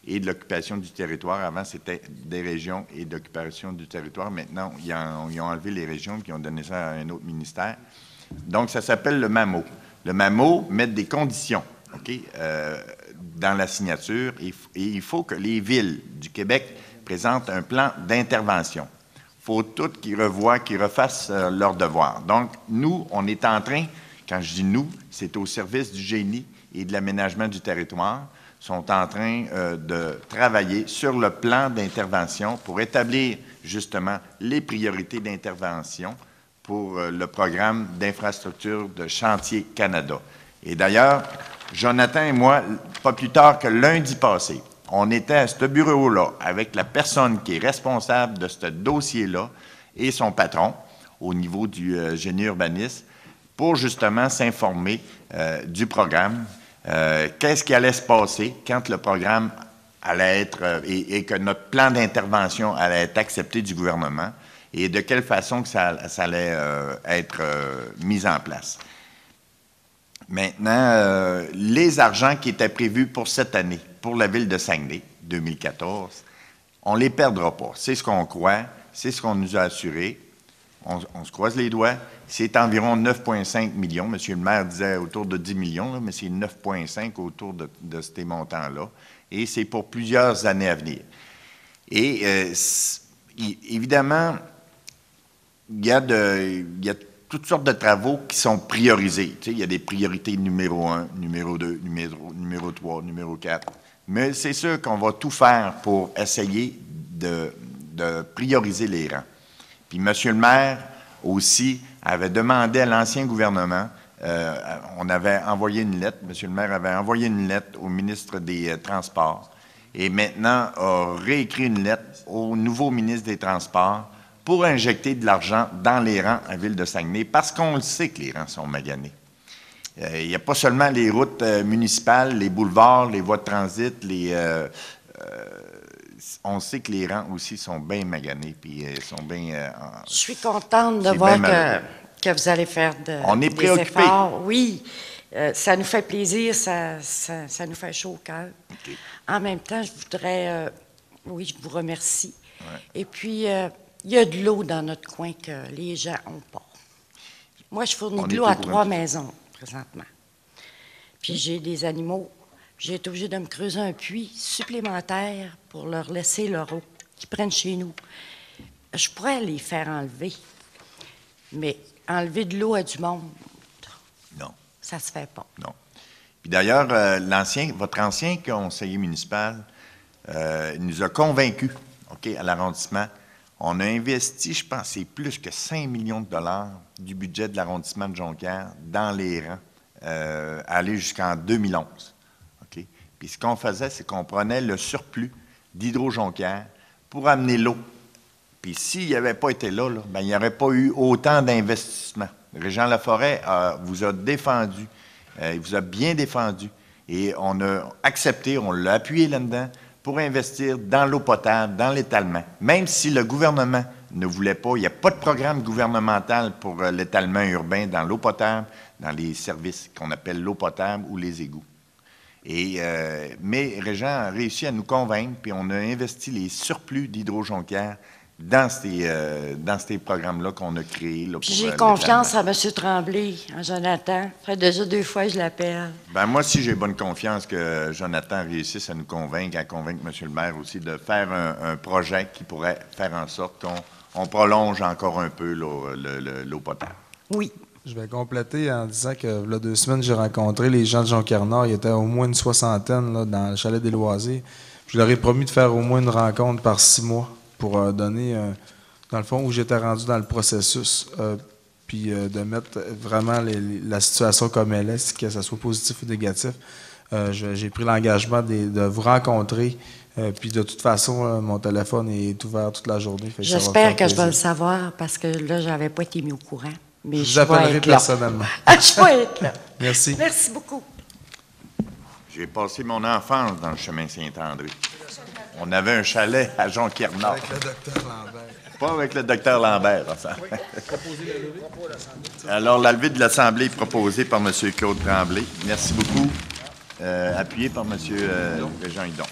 et de l'occupation du territoire. Avant, c'était des régions et d'occupation du territoire. Maintenant, ils ont enlevé les régions et ils ont donné ça à un autre ministère. Donc, ça s'appelle le MAMO. Le MAMO met des conditions, OK, dans la signature. Et il faut que les villes du Québec présentent un plan d'intervention. Il faut toutes qu'ils revoient, qu'ils refassent leurs devoirs. Donc, nous, on est en train, quand je dis nous, c'est au service du génie et de l'aménagement du territoire, sont en train de travailler sur le plan d'intervention pour établir justement les priorités d'intervention pour le programme d'infrastructure de Chantier Canada. Et d'ailleurs, Jonathan et moi, pas plus tard que lundi passé, on était à ce bureau-là avec la personne qui est responsable de ce dossier-là et son patron au niveau du génie urbaniste pour justement s'informer du programme, qu'est-ce qui allait se passer quand le programme allait être, et que notre plan d'intervention allait être accepté du gouvernement et de quelle façon que ça allait être mis en place. Maintenant, les argents qui étaient prévus pour cette année, pour la ville de Saguenay, 2014, on ne les perdra pas. C'est ce qu'on croit, c'est ce qu'on nous a assuré. On se croise les doigts. C'est environ 9,5 millions. Monsieur le maire disait autour de 10 millions, là, mais c'est 9,5 autour de ces montants-là. Et c'est pour plusieurs années à venir. Et évidemment, il y a toutes sortes de travaux qui sont priorisés. Tu sais, il y a des priorités numéro 1, numéro 2, numéro 3, numéro 4. Mais c'est sûr qu'on va tout faire pour essayer de prioriser les rangs. Puis M. le maire aussi avait demandé à l'ancien gouvernement, on avait envoyé une lettre, M. le maire avait envoyé une lettre au ministre des Transports et maintenant a réécrit une lettre au nouveau ministre des Transports pour injecter de l'argent dans les rangs à Ville de Saguenay, parce qu'on le sait que les rangs sont maganés. Il n'y a pas seulement les routes municipales, les boulevards, les voies de transit, on sait que les rangs aussi sont bien maganés, puis sont bien... Je suis contente de voir que vous allez faire des efforts. Oui, ça nous fait plaisir, ça nous fait chaud au cœur. Okay. En même temps, je voudrais... oui, je vous remercie. Ouais. Et puis... il y a de l'eau dans notre coin que les gens n'ont pas. Moi, je fournis de l'eau à 3 maisons, présentement. Puis j'ai des animaux. J'ai été obligée de me creuser un puits supplémentaire pour leur laisser leur eau qu'ils prennent chez nous. Je pourrais les faire enlever, mais enlever de l'eau à du monde, non, ça se fait pas. Non. Puis d'ailleurs, votre ancien conseiller municipal nous a convaincus, OK, à l'arrondissement. On a investi, je pense, c'est plus que 5 millions de dollars du budget de l'arrondissement de Jonquière dans les rangs, aller jusqu'en 2011. Okay? Puis ce qu'on faisait, c'est qu'on prenait le surplus d'Hydro-Jonquière pour amener l'eau. Puis s'il n'y avait pas été là, ben, il n'y aurait pas eu autant d'investissements. Régent Laforêt vous a défendu, il vous a bien défendu. Et on a accepté, on l'a appuyé là-dedans, pour investir dans l'eau potable, dans l'étalement. Même si le gouvernement ne voulait pas, il n'y a pas de programme gouvernemental pour l'étalement urbain dans l'eau potable, dans les services qu'on appelle l'eau potable ou les égouts. Mais Régent a réussi à nous convaincre, puis on a investi les surplus d'Hydro-Jonquière dans ces programmes-là qu'on a créés. Là, j'ai confiance à M. Tremblay, à Jonathan. Ça fait déjà 2 fois que je l'appelle. Bien, moi aussi, j'ai bonne confiance que Jonathan réussisse à nous convaincre, à convaincre M. le maire aussi de faire un projet qui pourrait faire en sorte qu'on prolonge encore un peu l'eau potable. Oui. Je vais compléter en disant que, là, 2 semaines, j'ai rencontré les gens de Jonquière-Nord. Il y était au moins une 60aine là, dans le chalet des Loisirs. Je leur ai promis de faire au moins une rencontre par 6 mois. Pour donner, dans le fond, où j'étais rendu dans le processus, puis de mettre vraiment la situation comme elle est, que ce soit positif ou négatif. J'ai pris l'engagement de vous rencontrer, puis de toute façon, mon téléphone est ouvert toute la journée. J'espère que je vais le savoir, parce que là, je n'avais pas été mis au courant. Mais je vous appellerai personnellement. Je vais être là. Merci. Merci beaucoup. J'ai passé mon enfance dans le chemin Saint-André. On avait un chalet à Jonquière-Nord. Avec le docteur Lambert. Pas avec le docteur Lambert, ça. Oui. Alors, la levée de l'Assemblée est proposée par M. Claude Tremblay. Merci beaucoup. Appuyé par M. Régent Hidon.